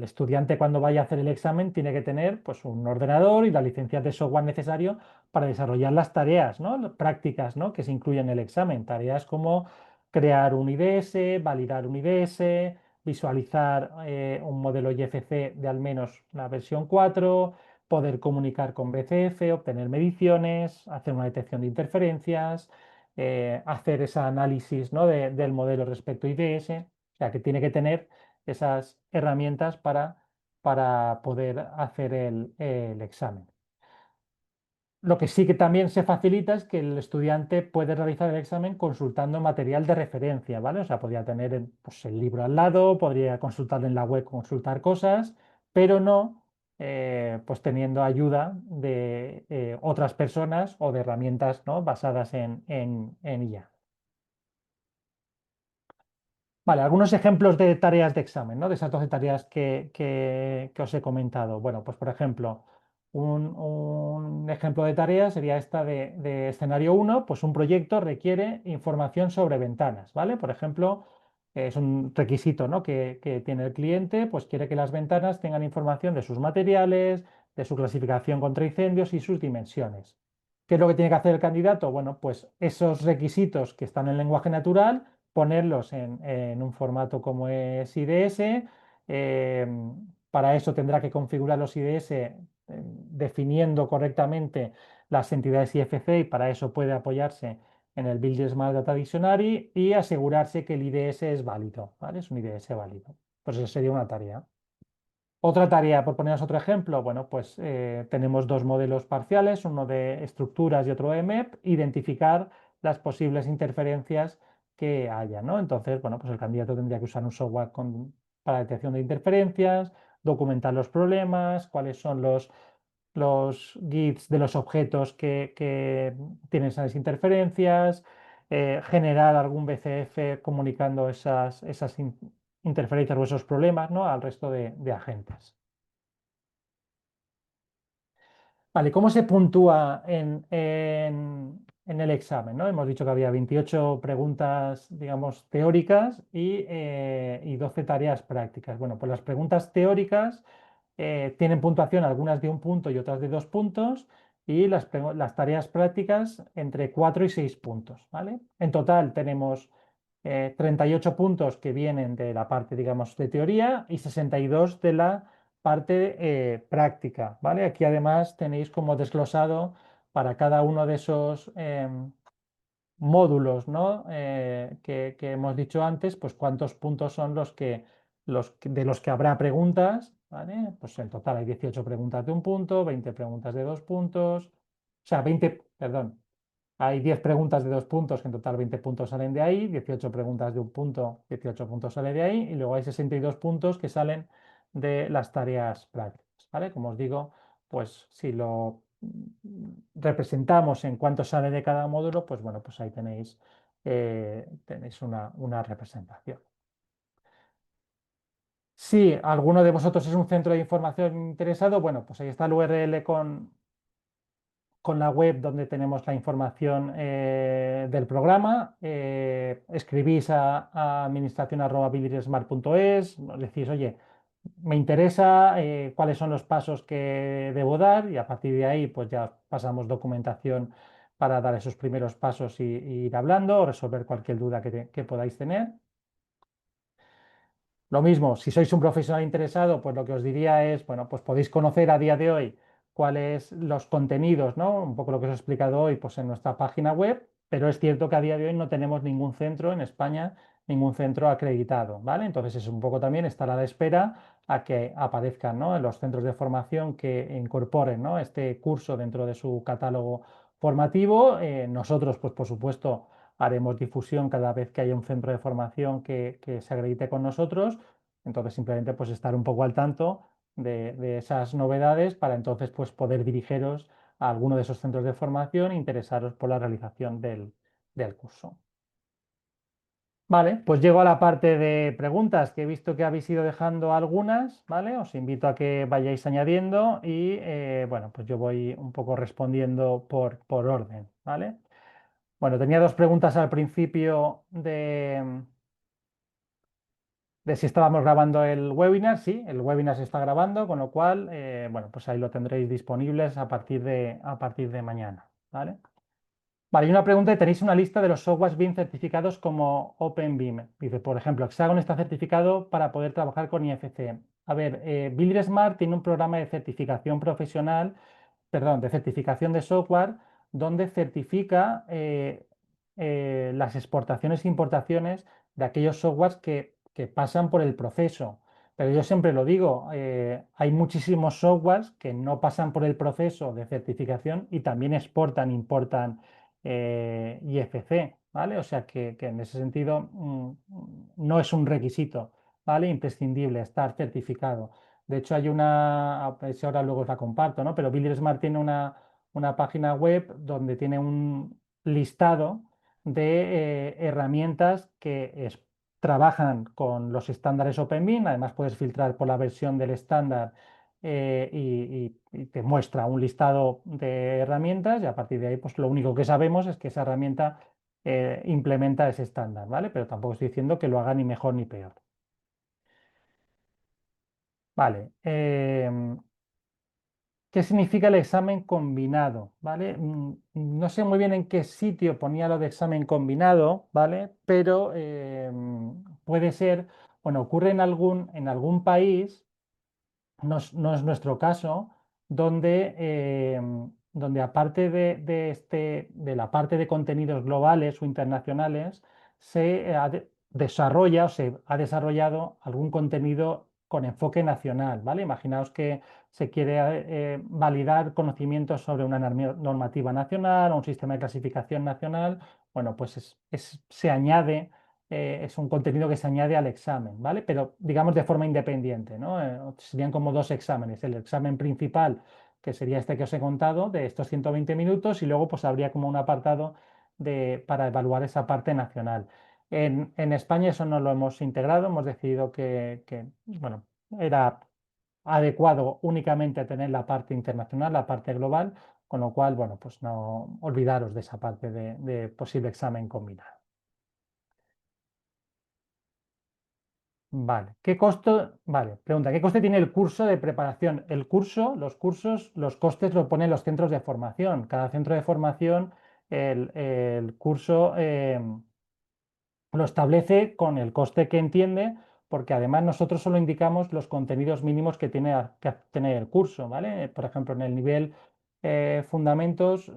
estudiante cuando vaya a hacer el examen tiene que tener pues, un ordenador y la licencia de software necesario para desarrollar las tareas, ¿no? Las prácticas, ¿no? Que se incluyen en el examen. Tareas como crear un IDS, validar un IDS, visualizar un modelo IFC de al menos la versión 4, poder comunicar con BCF, obtener mediciones, hacer una detección de interferencias, hacer ese análisis, ¿no? Del modelo respecto a IDS, o sea que tiene que tener esas herramientas para poder hacer el examen. Lo que sí que también se facilita es que el estudiante puede realizar el examen consultando material de referencia, ¿vale? O sea, podría tener pues, el libro al lado, podría consultar en la web, consultar cosas, pero no pues teniendo ayuda de otras personas o de herramientas, ¿no? basadas en IA. Vale, algunos ejemplos de tareas de examen, ¿no? De esas 12 tareas que os he comentado. Bueno, pues por ejemplo, un ejemplo de tarea sería esta de escenario uno, pues un proyecto requiere información sobre ventanas, ¿vale? Por ejemplo, es un requisito, ¿no? que tiene el cliente, pues quiere que las ventanas tengan información de sus materiales, de su clasificación contra incendios y sus dimensiones. ¿Qué es lo que tiene que hacer el candidato? Bueno, pues esos requisitos que están en lenguaje natural ponerlos en un formato como es IDS. eh, para eso tendrá que configurar los IDS definiendo correctamente las entidades IFC y para eso puede apoyarse en el Build Smart Data Dictionary y asegurarse que el IDS es válido, ¿vale? Es un IDS válido. Pues eso sería una tarea. Otra tarea, por poneros otro ejemplo, bueno, pues tenemos dos modelos parciales, uno de estructuras y otro de MEP, identificar las posibles interferencias que haya, ¿no? Entonces, bueno, pues el candidato tendría que usar un software para detección de interferencias, documentar los problemas, cuáles son los GIFs de los objetos que tienen esas interferencias, generar algún BCF comunicando esas interferencias o esos problemas, ¿no? al resto de agentes. Vale, ¿cómo se puntúa en el examen, ¿no? Hemos dicho que había 28 preguntas, digamos, teóricas y 12 tareas prácticas. Bueno, pues las preguntas teóricas tienen puntuación, algunas de 1 punto y otras de 2 puntos, y las tareas prácticas entre 4 y 6 puntos, ¿vale? En total tenemos 38 puntos que vienen de la parte, digamos, de teoría y 62 de la parte práctica, ¿vale? Aquí además tenéis como desglosado para cada uno de esos módulos, ¿no? que hemos dicho antes, pues cuántos puntos son de los que habrá preguntas, ¿vale? Pues en total hay 18 preguntas de 1 punto, 20 preguntas de 2 puntos, o sea, 20, perdón, hay 10 preguntas de 2 puntos, que en total 20 puntos salen de ahí, 18 preguntas de 1 punto, 18 puntos salen de ahí, y luego hay 62 puntos que salen de las tareas prácticas, ¿vale? Como os digo, pues si lo representamos en cuánto sale de cada módulo, pues bueno, pues ahí tenéis tenéis una representación. Si alguno de vosotros es un centro de información interesado, bueno, pues ahí está el URL con la web donde tenemos la información del programa. Escribís a administración@buildingssmart.es, decís, oye, me interesa cuáles son los pasos que debo dar y a partir de ahí pues ya pasamos documentación para dar esos primeros pasos y ir hablando o resolver cualquier duda que podáis tener. Lo mismo, si sois un profesional interesado, pues lo que os diría es, bueno, pues podéis conocer a día de hoy cuáles los contenidos, ¿no? Un poco lo que os he explicado hoy, pues en nuestra página web, pero es cierto que a día de hoy no tenemos ningún centro en España, ningún centro acreditado, ¿vale? Entonces es un poco también estar a la espera a que aparezcan, ¿no? En los centros de formación que incorporen, ¿no? Este curso dentro de su catálogo formativo. Nosotros, pues por supuesto, haremos difusión cada vez que haya un centro de formación que se acredite con nosotros. Entonces, simplemente pues estar un poco al tanto de esas novedades para entonces pues poder dirigiros a alguno de esos centros de formación e interesaros por la realización del curso. Vale, pues llego a la parte de preguntas, que he visto que habéis ido dejando algunas, ¿vale? Os invito a que vayáis añadiendo y, bueno, pues yo voy un poco respondiendo por orden, ¿vale? Bueno, tenía dos preguntas al principio de si estábamos grabando el webinar. Sí, el webinar se está grabando, con lo cual, bueno, pues ahí lo tendréis disponibles a partir de mañana, ¿vale? Vale, y una pregunta, ¿tenéis una lista de los softwares BIM certificados como OpenBIM? Dice, por ejemplo, Hexagon está certificado para poder trabajar con IFC. A ver, Builder Smart tiene un programa de certificación profesional, perdón, de certificación de software, donde certifica las exportaciones e importaciones de aquellos softwares que pasan por el proceso. Pero yo siempre lo digo, hay muchísimos softwares que no pasan por el proceso de certificación y también exportan, importan IFC, ¿vale? O sea que en ese sentido no es un requisito, ¿vale? Imprescindible estar certificado. De hecho, hay a ver si ahora luego os la comparto, ¿no? Pero Builder Smart tiene una página web donde tiene un listado de herramientas trabajan con los estándares OpenBIM. Además, puedes filtrar por la versión del estándar y te muestra un listado de herramientas y a partir de ahí, pues lo único que sabemos es que esa herramienta implementa ese estándar, ¿vale? Pero tampoco estoy diciendo que lo haga ni mejor ni peor. Vale. ¿Qué significa el examen combinado? ¿Vale? No sé muy bien en qué sitio ponía lo de examen combinado, ¿vale? Pero puede ser, bueno, ocurre en algún país, no es nuestro caso, donde aparte de la parte de contenidos globales o internacionales, desarrolla o se ha desarrollado algún contenido con enfoque nacional, ¿vale? Imaginaos que se quiere validar conocimientos sobre una normativa nacional o un sistema de clasificación nacional. Bueno, pues se añade es un contenido que se añade al examen, ¿vale? Pero digamos de forma independiente, ¿no? Serían como dos exámenes, el examen principal, que sería este que os he contado, de estos 120 minutos, y luego pues habría como un apartado para evaluar esa parte nacional. En España eso no lo hemos integrado, hemos decidido bueno, era adecuado únicamente tener la parte internacional, la parte global, con lo cual, bueno, pues no olvidaros de esa parte de posible examen combinado. Vale. ¿Qué costo? Vale. Pregunta, ¿qué coste tiene el curso de preparación? El curso, los cursos, los costes lo ponen los centros de formación. Cada centro de formación, el curso lo establece con el coste que entiende, porque además nosotros solo indicamos los contenidos mínimos que tiene que tener el curso, ¿vale? Por ejemplo, en el nivel fundamentos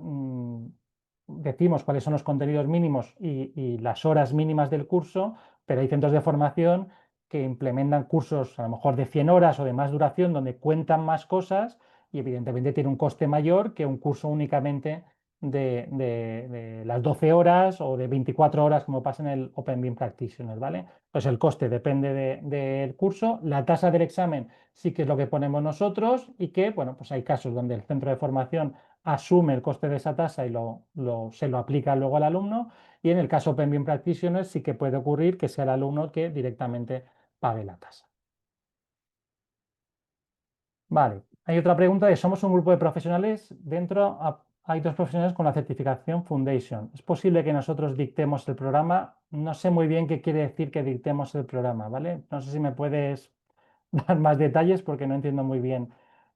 decimos cuáles son los contenidos mínimos y las horas mínimas del curso, pero hay centros de formación que implementan cursos a lo mejor de 100 horas o de más duración donde cuentan más cosas y evidentemente tiene un coste mayor que un curso únicamente de las 12 horas o de 24 horas como pasa en el Open BIM Practitioner, ¿vale? Pues el coste depende del curso, la tasa del examen sí que es lo que ponemos nosotros y que, bueno, pues hay casos donde el centro de formación asume el coste de esa tasa y se lo aplica luego al alumno y en el caso Open BIM Practitioner sí que puede ocurrir que sea el alumno que directamente pague la tasa. Vale, hay otra pregunta de, somos un grupo de profesionales, hay dos profesionales con la certificación Foundation. ¿Es posible que nosotros dictemos el programa? No sé muy bien qué quiere decir que dictemos el programa, ¿vale? No sé si me puedes dar más detalles porque no entiendo muy bien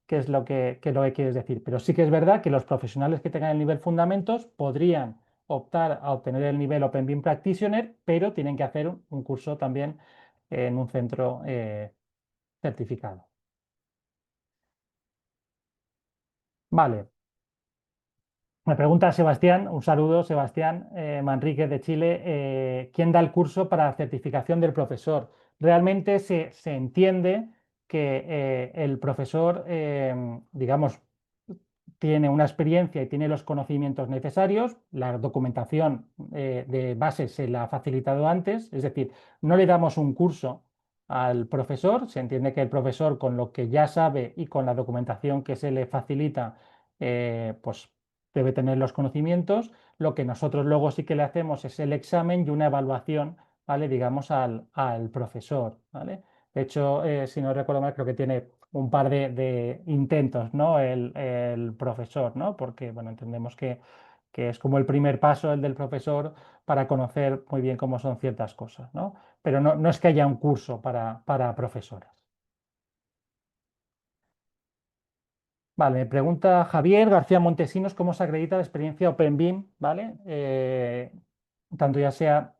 qué es lo que quieres decir. Pero sí que es verdad que los profesionales que tengan el nivel fundamentos podrían optar a obtener el nivel Open BIM Practitioner, pero tienen que hacer un curso también en un centro certificado. Vale, me pregunta Sebastián, un saludo, Sebastián Manríquez de Chile, ¿quién da el curso para certificación del profesor? Realmente se entiende que el profesor, digamos, tiene una experiencia y tiene los conocimientos necesarios, la documentación de base se la ha facilitado antes, es decir, no le damos un curso al profesor, se entiende que el profesor con lo que ya sabe y con la documentación que se le facilita, pues debe tener los conocimientos. Lo que nosotros luego sí que le hacemos es el examen y una evaluación, ¿vale? Digamos, al profesor, ¿vale? De hecho, si no recuerdo mal, creo que tiene un par de intentos, ¿no? El profesor, ¿no? Porque, bueno, entendemos que es como el primer paso el del profesor para conocer muy bien cómo son ciertas cosas, ¿no? Pero no es que haya un curso para profesoras. Vale, me pregunta Javier García Montesinos cómo se acredita la experiencia OpenBIM, ¿vale? Tanto ya sea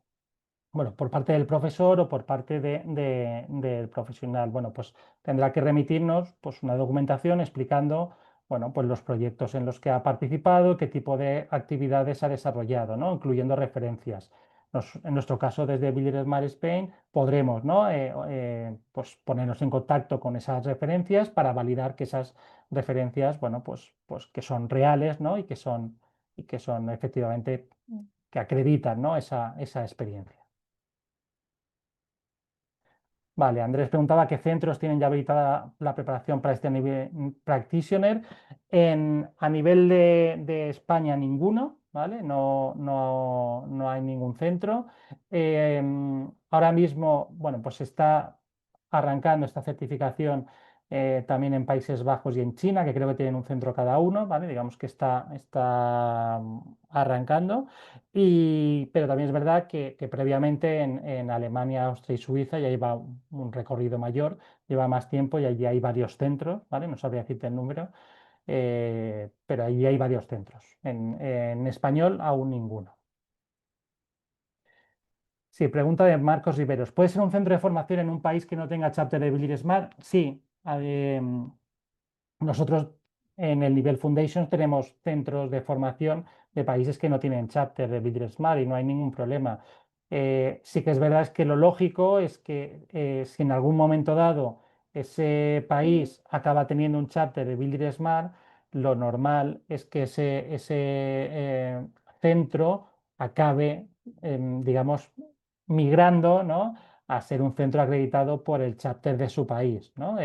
bueno, por parte del profesor o por parte del profesional. Bueno, pues tendrá que remitirnos pues, una documentación explicando, bueno, pues los proyectos en los que ha participado, qué tipo de actividades ha desarrollado, ¿no? Incluyendo referencias. En nuestro caso, desde Village Smart Spain, podremos, ¿no? Pues ponernos en contacto con esas referencias para validar que esas referencias, bueno, pues que son reales, ¿no? Y que son efectivamente que acreditan, ¿no? esa experiencia. Vale, Andrés preguntaba qué centros tienen ya habilitada la preparación para este nivel practitioner. A nivel de España, ninguno, ¿vale? No hay ningún centro. Ahora mismo, bueno, pues está arrancando esta certificación también en Países Bajos y en China, que creo que tienen un centro cada uno, ¿vale? Digamos que está arrancando. Pero también es verdad que previamente en Alemania, Austria y Suiza ya lleva un recorrido mayor, lleva más tiempo y allí hay varios centros, ¿vale? No sabría decirte el número, pero allí hay varios centros. En español aún ninguno. Sí, pregunta de Marcos Riveros. ¿Puede ser un centro de formación en un país que no tenga chapter de Billy Smart? Sí. Nosotros en el nivel Foundation tenemos centros de formación de países que no tienen chapter de Builder Smart y no hay ningún problema. Sí que es verdad es que lo lógico es que si en algún momento dado ese país acaba teniendo un chapter de Builder Smart, lo normal es que ese centro acabe, digamos, migrando, ¿no? A ser un centro acreditado por el chapter de su país, ¿no?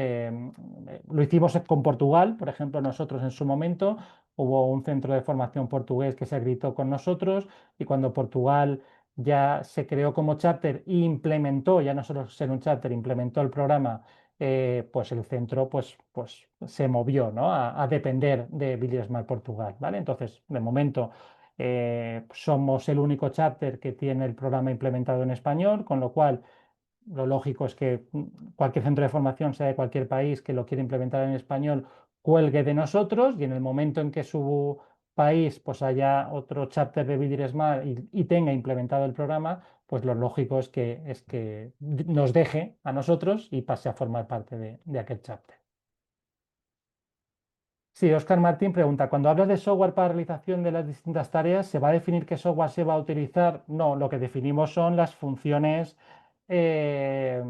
Lo hicimos con Portugal, por ejemplo, nosotros en su momento hubo un centro de formación portugués que se acreditó con nosotros y cuando Portugal ya se creó como chapter e implementó, ya no solo ser un chapter, implementó el programa, pues el centro pues se movió, ¿no? a depender de Billy Smart Portugal, ¿vale? Entonces, de momento somos el único chapter que tiene el programa implementado en español, con lo cual lo lógico es que cualquier centro de formación, sea de cualquier país, que lo quiera implementar en español, cuelgue de nosotros y en el momento en que su país pues haya otro chapter de Builder Smart y tenga implementado el programa, pues lo lógico es que nos deje a nosotros y pase a formar parte de aquel chapter. Sí, Oscar Martín pregunta, cuando hablas de software para realización de las distintas tareas, ¿se va a definir qué software se va a utilizar? No, lo que definimos son las funciones, eh,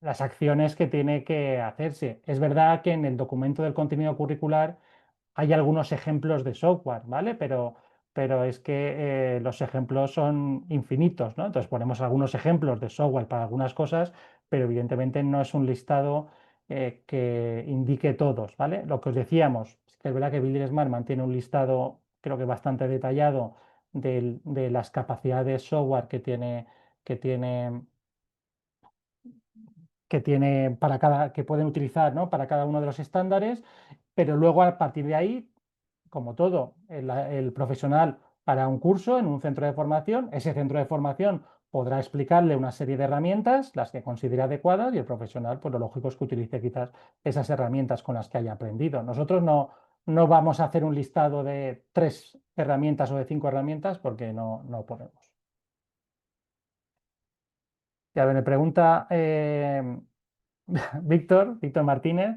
las acciones que tiene que hacerse. Es verdad que en el documento del contenido curricular hay algunos ejemplos de software, ¿vale? Pero es que los ejemplos son infinitos, ¿no? Entonces ponemos algunos ejemplos de software para algunas cosas, pero evidentemente no es un listado que indique todos, ¿vale? Lo que os decíamos, es que es verdad que Builder Smart mantiene un listado, creo que bastante detallado de las capacidades software que tiene, que tiene para cada, que pueden utilizar, ¿no? Para cada uno de los estándares, pero luego a partir de ahí, como todo, el profesional hará un curso en un centro de formación, ese centro de formación podrá explicarle una serie de herramientas, las que considere adecuadas, y el profesional, pues lo lógico es que utilice quizás esas herramientas con las que haya aprendido. Nosotros no vamos a hacer un listado de 3 herramientas o de 5 herramientas porque no podemos. Ya me pregunta Víctor Martínez.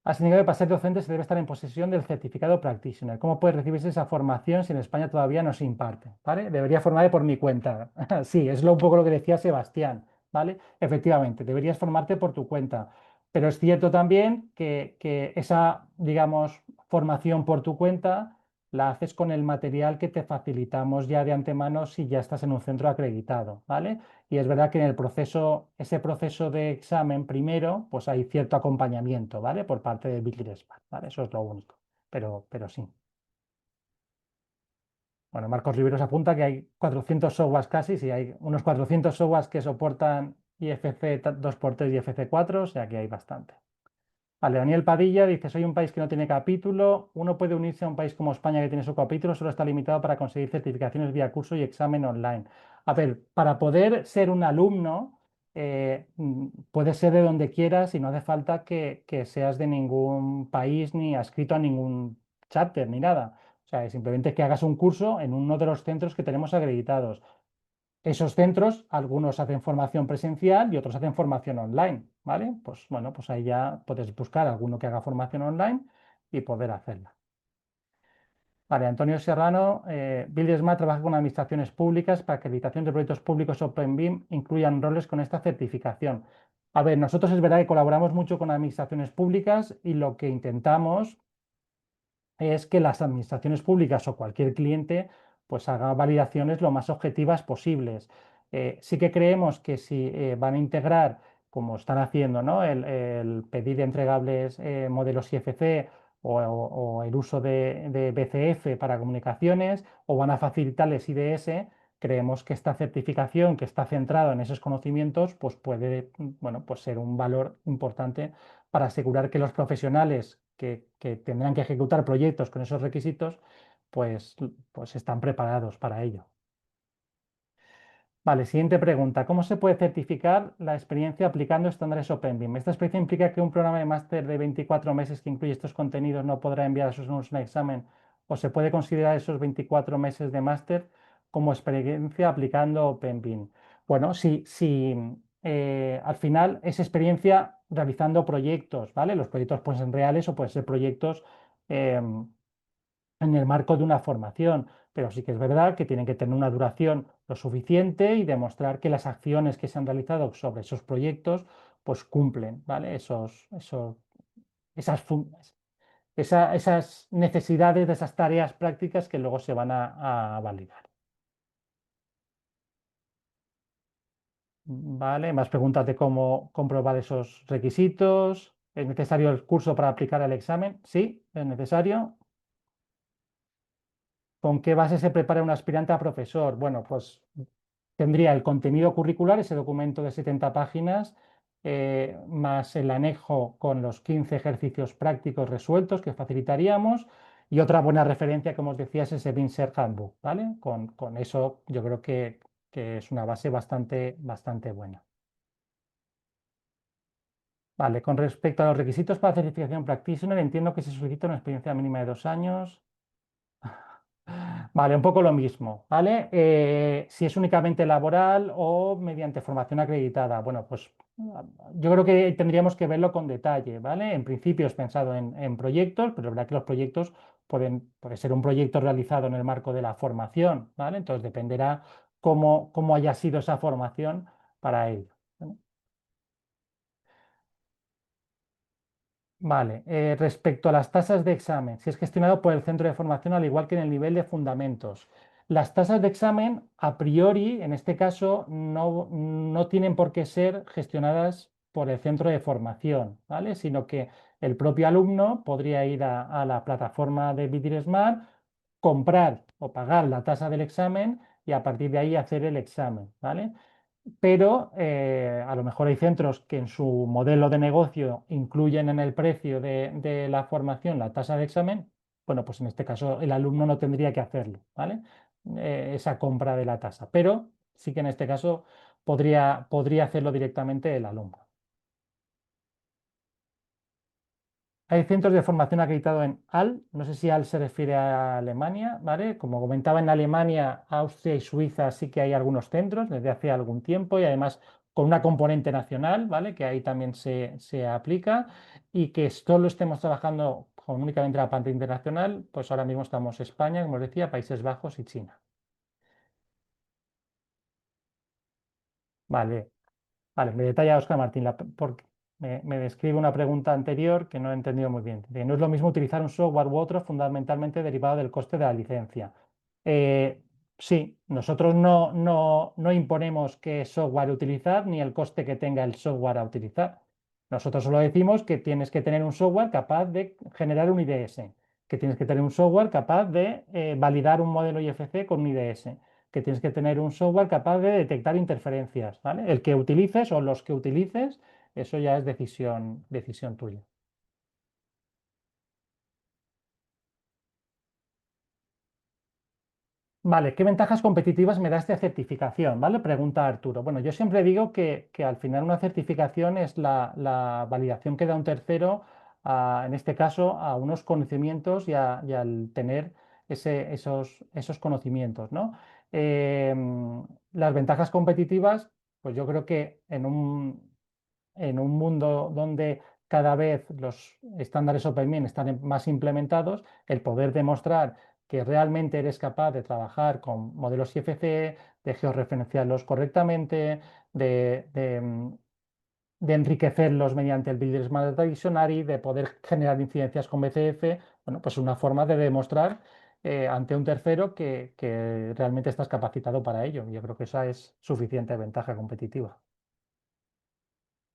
Has tenido que pasar docente se debe estar en posesión del certificado practitioner. ¿Cómo puede recibirse esa formación si en España todavía no se imparte? ¿Vale? Debería formarme por mi cuenta. Sí, es un poco lo que decía Sebastián, ¿vale? Efectivamente, deberías formarte por tu cuenta. Pero es cierto también que esa, digamos, formación por tu cuenta la haces con el material que te facilitamos ya de antemano si ya estás en un centro acreditado, ¿vale? Y es verdad que en el proceso, ese proceso de examen primero, pues hay cierto acompañamiento, ¿vale? Por parte de Bitly Spark, ¿vale? Eso es lo único. Pero sí. Bueno, Marcos Riveros apunta que hay 400 softwares casi, sí, hay unos 400 softwares que soportan IFC 2x3 y IFC 4, o sea que hay bastante. Vale, Daniel Padilla dice, soy un país que no tiene capítulo. Uno puede unirse a un país como España que tiene su capítulo, solo está limitado para conseguir certificaciones vía curso y examen online. A ver, para poder ser un alumno, puedes ser de donde quieras y no hace falta que seas de ningún país ni adscrito a ningún chapter ni nada. O sea, simplemente que hagas un curso en uno de los centros que tenemos acreditados. Esos centros, algunos hacen formación presencial y otros hacen formación online, ¿vale? Pues bueno, pues ahí ya puedes buscar alguno que haga formación online y poder hacerla. Vale, Antonio Serrano, Buildersmart trabaja con administraciones públicas para que acreditación de proyectos públicos OpenBIM incluyan roles con esta certificación. A ver, nosotros es verdad que colaboramos mucho con administraciones públicas y lo que intentamos es que las administraciones públicas o cualquier cliente pues haga validaciones lo más objetivas posibles. Sí que creemos que si van a integrar, como están haciendo, ¿no? el pedir entregables modelos IFC o el uso de BCF para comunicaciones o van a facilitarles IDS, creemos que esta certificación que está centrada en esos conocimientos pues puede, bueno, pues ser un valor importante para asegurar que los profesionales que tendrán que ejecutar proyectos con esos requisitos, pues están preparados para ello. Vale, siguiente pregunta. ¿Cómo se puede certificar la experiencia aplicando estándares OpenBIM? ¿Esta experiencia implica que un programa de máster de 24 meses que incluye estos contenidos no podrá enviar a sus alumnos un examen? ¿O se puede considerar esos 24 meses de máster como experiencia aplicando OpenBIM? Bueno, si al final es experiencia realizando proyectos, ¿vale? Los proyectos pueden ser reales o pueden ser proyectos en el marco de una formación, pero sí que es verdad que tienen que tener una duración lo suficiente y demostrar que las acciones que se han realizado sobre esos proyectos pues cumplen, ¿vale? Esas, esas necesidades de esas tareas prácticas que luego se van a validar. ¿Vale? Más preguntas de cómo comprobar esos requisitos. ¿Es necesario el curso para aplicar el examen? Sí, es necesario. ¿Con qué base se prepara un aspirante a profesor? Bueno, pues tendría el contenido curricular, ese documento de 70 páginas, más el anejo con los 15 ejercicios prácticos resueltos que facilitaríamos. Y otra buena referencia, como os decía, es ese Vincer Handbook, ¿vale? Con eso yo creo que es una base bastante buena. Vale, con respecto a los requisitos para certificación practitioner, entiendo que se solicita una experiencia mínima de 2 años. Vale, un poco lo mismo, ¿vale? Si es únicamente laboral o mediante formación acreditada. Bueno, pues yo creo que tendríamos que verlo con detalle, ¿vale? En principio es pensado en proyectos, pero es verdad que los proyectos puede ser un proyecto realizado en el marco de la formación, ¿vale? Entonces dependerá cómo haya sido esa formación para ello. ¿Vale? Vale, respecto a las tasas de examen, si es gestionado por el centro de formación al igual que en el nivel de fundamentos. Las tasas de examen, a priori, en este caso, no tienen por qué ser gestionadas por el centro de formación, ¿vale? Sino que el propio alumno podría ir a la plataforma de Smart, comprar o pagar la tasa del examen y a partir de ahí hacer el examen, ¿vale? Pero a lo mejor hay centros que en su modelo de negocio incluyen en el precio de la formación la tasa de examen. Bueno, pues en este caso el alumno no tendría que hacerlo, ¿vale? Esa compra de la tasa, pero sí que en este caso podría hacerlo directamente el alumno. Hay centros de formación acreditados en AL, no sé si AL se refiere a Alemania, ¿vale? Como comentaba, en Alemania, Austria y Suiza sí que hay algunos centros desde hace algún tiempo y además con una componente nacional, ¿vale? Que ahí también se aplica y que solo estemos trabajando con únicamente la parte internacional, pues ahora mismo estamos España, como os decía, Países Bajos y China. Vale. Vale, me detalla Oscar Martín, porque me describe una pregunta anterior que no he entendido muy bien. Dice, no es lo mismo utilizar un software u otro fundamentalmente derivado del coste de la licencia. Eh, sí, nosotros no imponemos qué software utilizar ni el coste que tenga el software a utilizar. Nosotros solo decimos que tienes que tener un software capaz de generar un IDS, que tienes que tener un software capaz de validar un modelo IFC con un IDS, que tienes que tener un software capaz de detectar interferencias, ¿vale? El que utilices o los que utilices, eso ya es decisión tuya. Vale, ¿qué ventajas competitivas me da esta certificación? ¿Vale? Pregunta Arturo. Bueno, yo siempre digo que al final una certificación es la validación que da un tercero, en este caso, a unos conocimientos y al tener esos conocimientos, ¿no? Las ventajas competitivas, pues yo creo que en un mundo donde cada vez los estándares OpenMIN están más implementados, el poder demostrar que realmente eres capaz de trabajar con modelos IFC, de georreferenciarlos correctamente, de enriquecerlos mediante el Builder Smart Data Dictionary, de poder generar incidencias con BCF, bueno, pues una forma de demostrar ante un tercero que realmente estás capacitado para ello. Yo creo que esa es suficiente ventaja competitiva.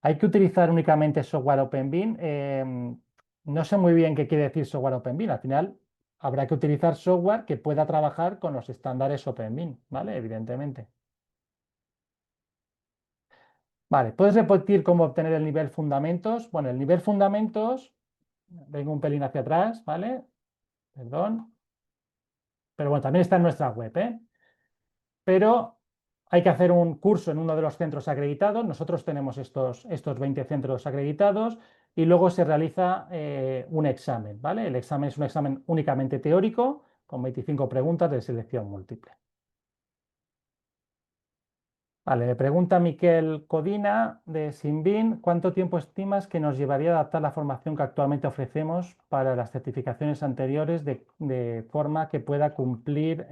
Hay que utilizar únicamente software OpenBean. No sé muy bien qué quiere decir software OpenBean. Al final habrá que utilizar software que pueda trabajar con los estándares OpenBean, ¿vale? Evidentemente. Vale, ¿puedes repetir cómo obtener el nivel fundamentos? Bueno, el nivel fundamentos, vengo un pelín hacia atrás, ¿vale? Perdón. Pero bueno, también está en nuestra web, ¿eh? Pero hay que hacer un curso en uno de los centros acreditados. Nosotros tenemos estos 20 centros acreditados y luego se realiza un examen, ¿vale? El examen es un examen únicamente teórico con 25 preguntas de selección múltiple. Vale, me pregunta Miquel Codina de Sinbin, ¿cuánto tiempo estimas que nos llevaría a adaptar la formación que actualmente ofrecemos para las certificaciones anteriores de forma que pueda cumplir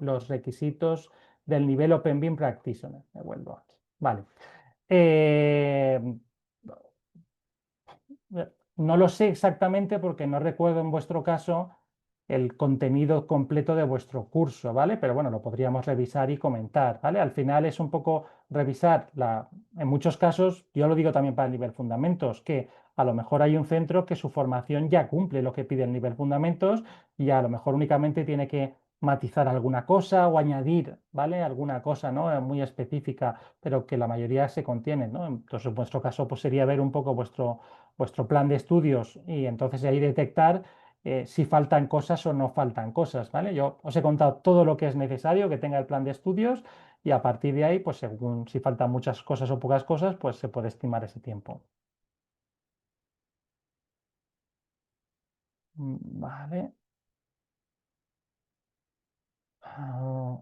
los requisitos del nivel OpenBeam Practitioner? Me vuelvo aquí. Vale. Eh, no lo sé exactamente porque no recuerdo en vuestro caso el contenido completo de vuestro curso, ¿vale? Pero bueno, lo podríamos revisar y comentar, ¿vale? Al final es un poco revisar en muchos casos, yo lo digo también para el nivel fundamentos, que a lo mejor hay un centro que su formación ya cumple lo que pide el nivel fundamentos y a lo mejor únicamente tiene que matizar alguna cosa o añadir, ¿vale? Alguna cosa, ¿no? Muy específica, pero que la mayoría se contienen, ¿no? Entonces, en vuestro caso, pues sería ver un poco vuestro plan de estudios y entonces ahí detectar si faltan cosas o no faltan cosas, ¿vale? Yo os he contado todo lo que es necesario que tenga el plan de estudios y a partir de ahí, pues según si faltan muchas cosas o pocas cosas, pues se puede estimar ese tiempo. Vale. Ah,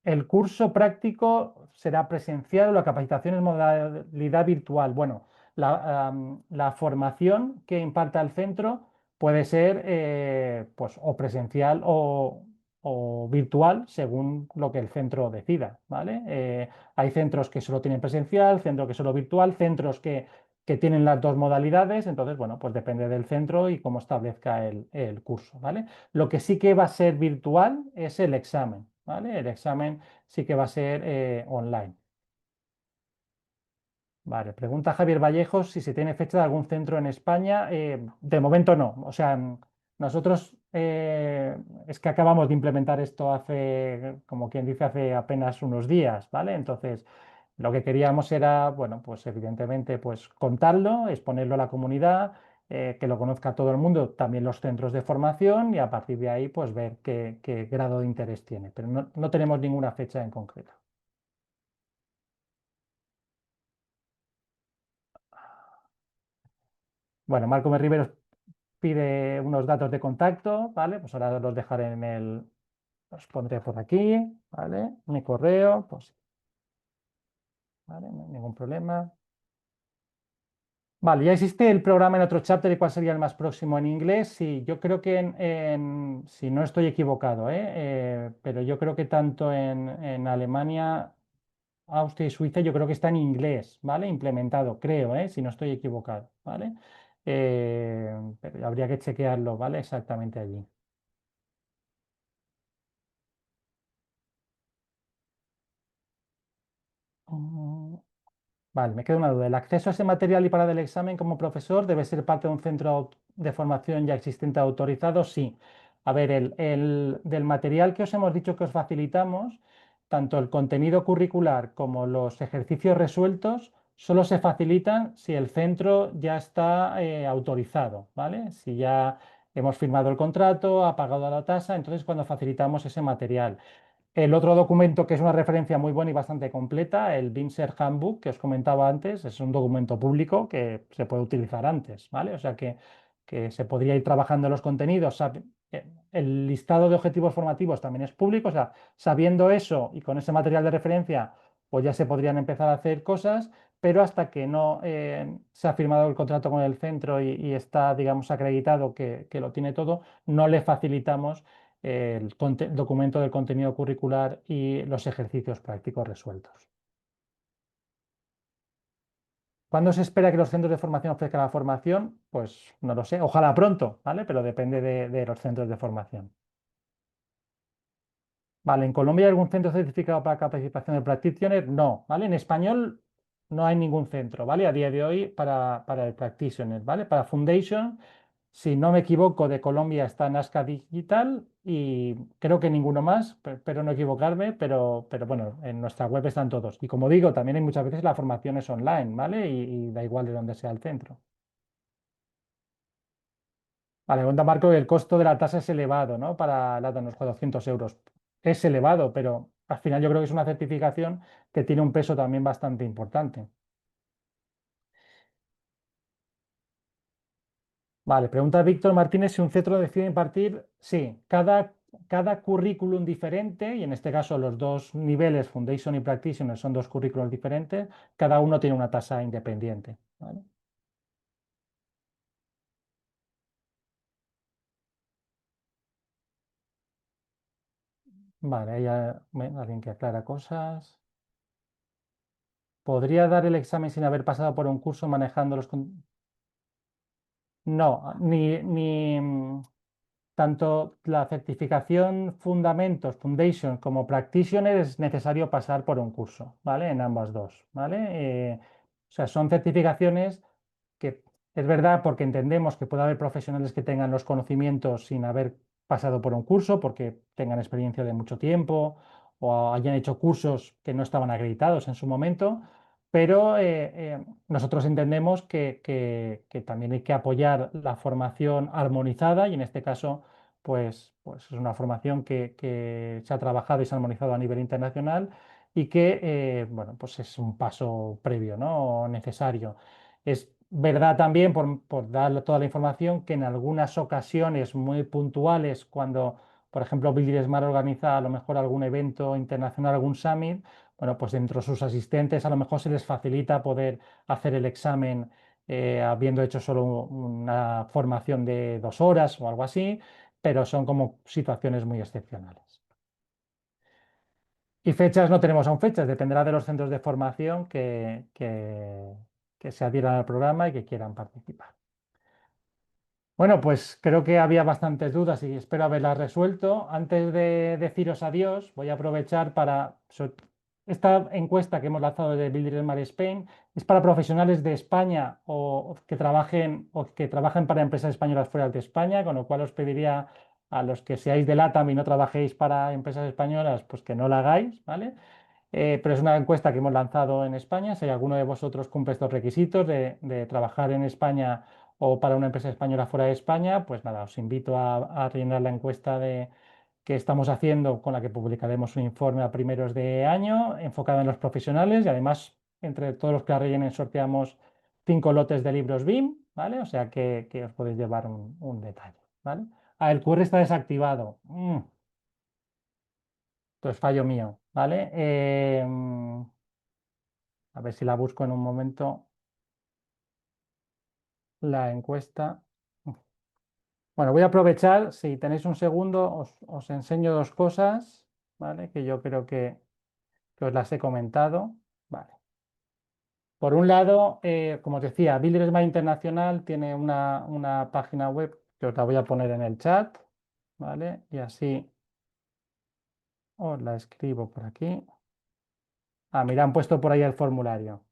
el curso práctico será presencial o la capacitación en modalidad virtual. Bueno, la formación que imparta el centro puede ser pues, o presencial o virtual según lo que el centro decida, ¿vale? Hay centros que solo tienen presencial, centros que solo virtual, centros que que tienen las dos modalidades, entonces, bueno, pues depende del centro y cómo establezca el curso, ¿vale? Lo que sí que va a ser virtual es el examen, ¿vale? El examen sí que va a ser online. Vale, pregunta Javier Vallejos si se tiene fecha de algún centro en España. De momento no. O sea, nosotros es que acabamos de implementar esto hace, como quien dice, hace apenas unos días, ¿vale? Entonces, lo que queríamos era, bueno, pues evidentemente, pues contarlo, exponerlo a la comunidad, que lo conozca todo el mundo, también los centros de formación y a partir de ahí, pues ver qué grado de interés tiene. Pero no tenemos ninguna fecha en concreto. Bueno, Marco Riveros pide unos datos de contacto, ¿vale? Pues ahora los dejaré los pondré por aquí, ¿vale? Mi correo, pues, ¿vale? No hay ningún problema. Vale, ya existe el programa en otro chapter y cuál sería el más próximo en inglés. Sí, yo creo que si no estoy equivocado, pero yo creo que tanto en Alemania, Austria y Suiza, yo creo que está en inglés, ¿vale? Implementado, creo, si no estoy equivocado, ¿vale? Pero habría que chequearlo, ¿vale? Exactamente allí. Mm, Vale, me queda una duda. ¿El acceso a ese material y para del examen como profesor debe ser parte de un centro de formación ya existente autorizado? Sí. A ver, del material que os hemos dicho que os facilitamos, tanto el contenido curricular como los ejercicios resueltos solo se facilitan si el centro ya está autorizado, ¿vale? Si ya hemos firmado el contrato, ha pagado la tasa, entonces cuando facilitamos ese material. El otro documento que es una referencia muy buena y bastante completa, el BIMSER Handbook que os comentaba antes, es un documento público que se puede utilizar antes, ¿vale? O sea que se podría ir trabajando en los contenidos. El listado de objetivos formativos también es público, o sea, sabiendo eso y con ese material de referencia, pues ya se podrían empezar a hacer cosas, pero hasta que no se ha firmado el contrato con el centro y está, digamos, acreditado que lo tiene todo, no le facilitamos documento del contenido curricular y los ejercicios prácticos resueltos. ¿Cuándo se espera que los centros de formación ofrezcan la formación? Pues no lo sé, ojalá pronto, ¿vale? Pero depende de los centros de formación. Vale, ¿en Colombia hay algún centro certificado para capacitación de practitioner? No, ¿vale? En español no hay ningún centro, ¿vale? A día de hoy para el practitioner, ¿vale? Para Foundation, si no me equivoco, de Colombia está Nazca Digital y creo que ninguno más, pero no equivocarme, pero bueno, en nuestra web están todos. Y como digo, también hay muchas veces la formación es online, ¿vale? Y da igual de dónde sea el centro. Vale, cuenta Marco que el costo de la tasa es elevado, ¿no? Para la unos 400 euros. Es elevado, pero al final yo creo que es una certificación que tiene un peso también bastante importante. Vale, pregunta Víctor Martínez si un centro decide impartir. Sí, cada currículum diferente, y en este caso los dos niveles, Foundation y Practitioner, son dos currículums diferentes, cada uno tiene una tasa independiente. ¿Vale? Vale, ahí alguien que aclara cosas. ¿Podría dar el examen sin haber pasado por un curso manejando No, tanto la certificación Fundamentos, Foundation como Practitioner es necesario pasar por un curso, ¿vale? En ambas dos, ¿vale? O sea, son certificaciones que es verdad porque entendemos que puede haber profesionales que tengan los conocimientos sin haber pasado por un curso, porque tengan experiencia de mucho tiempo o hayan hecho cursos que no estaban acreditados en su momento, pero nosotros entendemos que también hay que apoyar la formación armonizada y en este caso, pues es una formación que se ha trabajado y se ha armonizado a nivel internacional y que, bueno, pues es un paso previo, ¿no? Necesario. Es verdad también, por dar toda la información, que en algunas ocasiones muy puntuales, cuando, por ejemplo, Bill Smart organiza a lo mejor algún evento internacional, algún summit, bueno, pues dentro de sus asistentes a lo mejor se les facilita poder hacer el examen habiendo hecho solo una formación de 2 horas o algo así, pero son como situaciones muy excepcionales. Y fechas no tenemos aún fechas, dependerá de los centros de formación que que se adhieran al programa y que quieran participar. Bueno, pues creo que había bastantes dudas y espero haberlas resuelto. Antes de deciros adiós, voy a aprovechar esta encuesta que hemos lanzado de Builder Smart Spain es para profesionales de España o que trabajen para empresas españolas fuera de España, con lo cual os pediría a los que seáis de LATAM y no trabajéis para empresas españolas, pues que no la hagáis, ¿vale? Pero es una encuesta que hemos lanzado en España. Si alguno de vosotros cumple estos requisitos de trabajar en España o para una empresa española fuera de España, pues nada, os invito a rellenar la encuesta que estamos haciendo, con la que publicaremos un informe a primeros de año enfocado en los profesionales y además entre todos los que la rellenen sorteamos 5 lotes de libros BIM, ¿vale? O sea que os podéis llevar un detalle, ¿vale? Ah, el QR está desactivado. Esto es fallo mío, ¿vale? A ver si la busco en un momento, la encuesta. Bueno, voy a aprovechar, si tenéis un segundo, os enseño dos cosas, ¿vale? Que yo creo que os las he comentado. Vale. Por un lado, como os decía, Builders Smart Internacional tiene una página web que os la voy a poner en el chat, ¿vale? Y así os la escribo por aquí. Ah, mira, han puesto por ahí el formulario.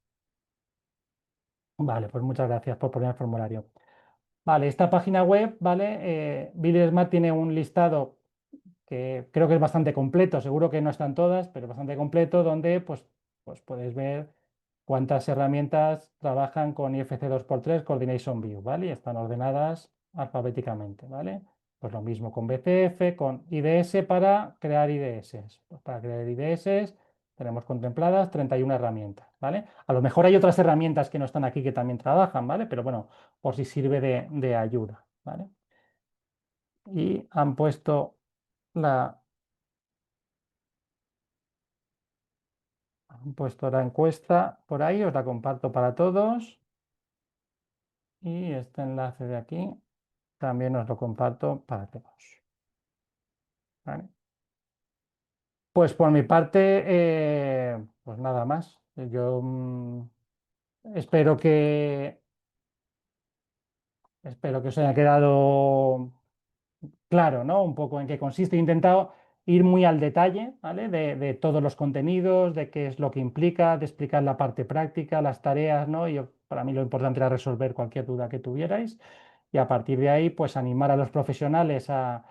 Vale, pues muchas gracias por poner el formulario. Vale, esta página web, ¿vale? Builder Smart tiene un listado que creo que es bastante completo, seguro que no están todas, pero bastante completo, donde pues puedes ver cuántas herramientas trabajan con IFC 2x3 Coordination View, ¿vale? Y están ordenadas alfabéticamente, ¿vale? Pues lo mismo con BCF, con IDS para crear IDS. Pues para crear IDS tenemos contempladas 31 herramientas, ¿vale? A lo mejor hay otras herramientas que no están aquí que también trabajan, ¿vale? Pero bueno, por si sirve de ayuda, ¿vale? Y la, han puesto la encuesta por ahí, os la comparto para todos. Y este enlace de aquí también os lo comparto para todos. ¿Vale? Pues por mi parte, pues nada más. Yo espero espero que os haya quedado claro, ¿no? Un poco en qué consiste. He intentado ir muy al detalle, ¿vale? De todos los contenidos, de qué es lo que implica, de explicar la parte práctica, las tareas, ¿no? Para mí lo importante era resolver cualquier duda que tuvierais y a partir de ahí, pues animar a los profesionales a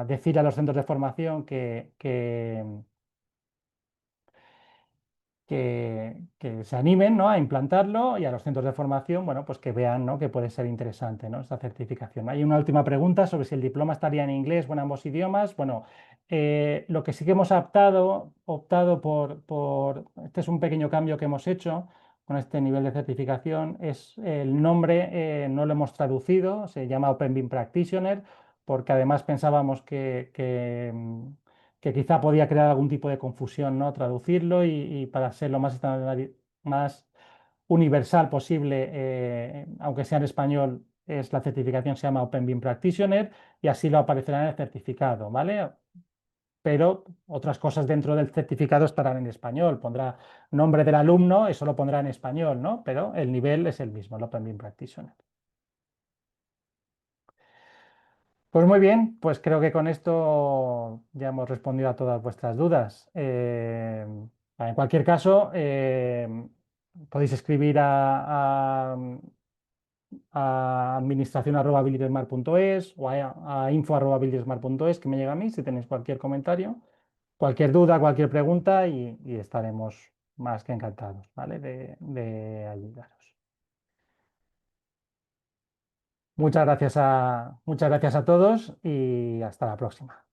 decir a los centros de formación que se animen, ¿no? A implantarlo y a los centros de formación, bueno, pues que vean, ¿no? Que puede ser interesante, ¿no? Esta certificación. Hay una última pregunta sobre si el diploma estaría en inglés o en ambos idiomas. Bueno, lo que sí que hemos optado este es un pequeño cambio que hemos hecho con este nivel de certificación, es el nombre, no lo hemos traducido, se llama Open BIM Practitioner, porque además pensábamos que quizá podía crear algún tipo de confusión, ¿no? Traducirlo y para ser lo más, más universal posible, aunque sea en español, es la certificación se llama Open BIM Practitioner y así lo aparecerá en el certificado, ¿vale? Pero otras cosas dentro del certificado estarán en español. Pondrá nombre del alumno, eso lo pondrá en español, ¿no? Pero el nivel es el mismo, el Open BIM Practitioner. Pues muy bien, pues creo que con esto ya hemos respondido a todas vuestras dudas. En cualquier caso, podéis escribir a administración@buildersmart.es o a info@buildersmart.es que me llega a mí si tenéis cualquier comentario, cualquier duda, cualquier pregunta y estaremos más que encantados, ¿vale? De ayudaros. Muchas gracias a todos y hasta la próxima.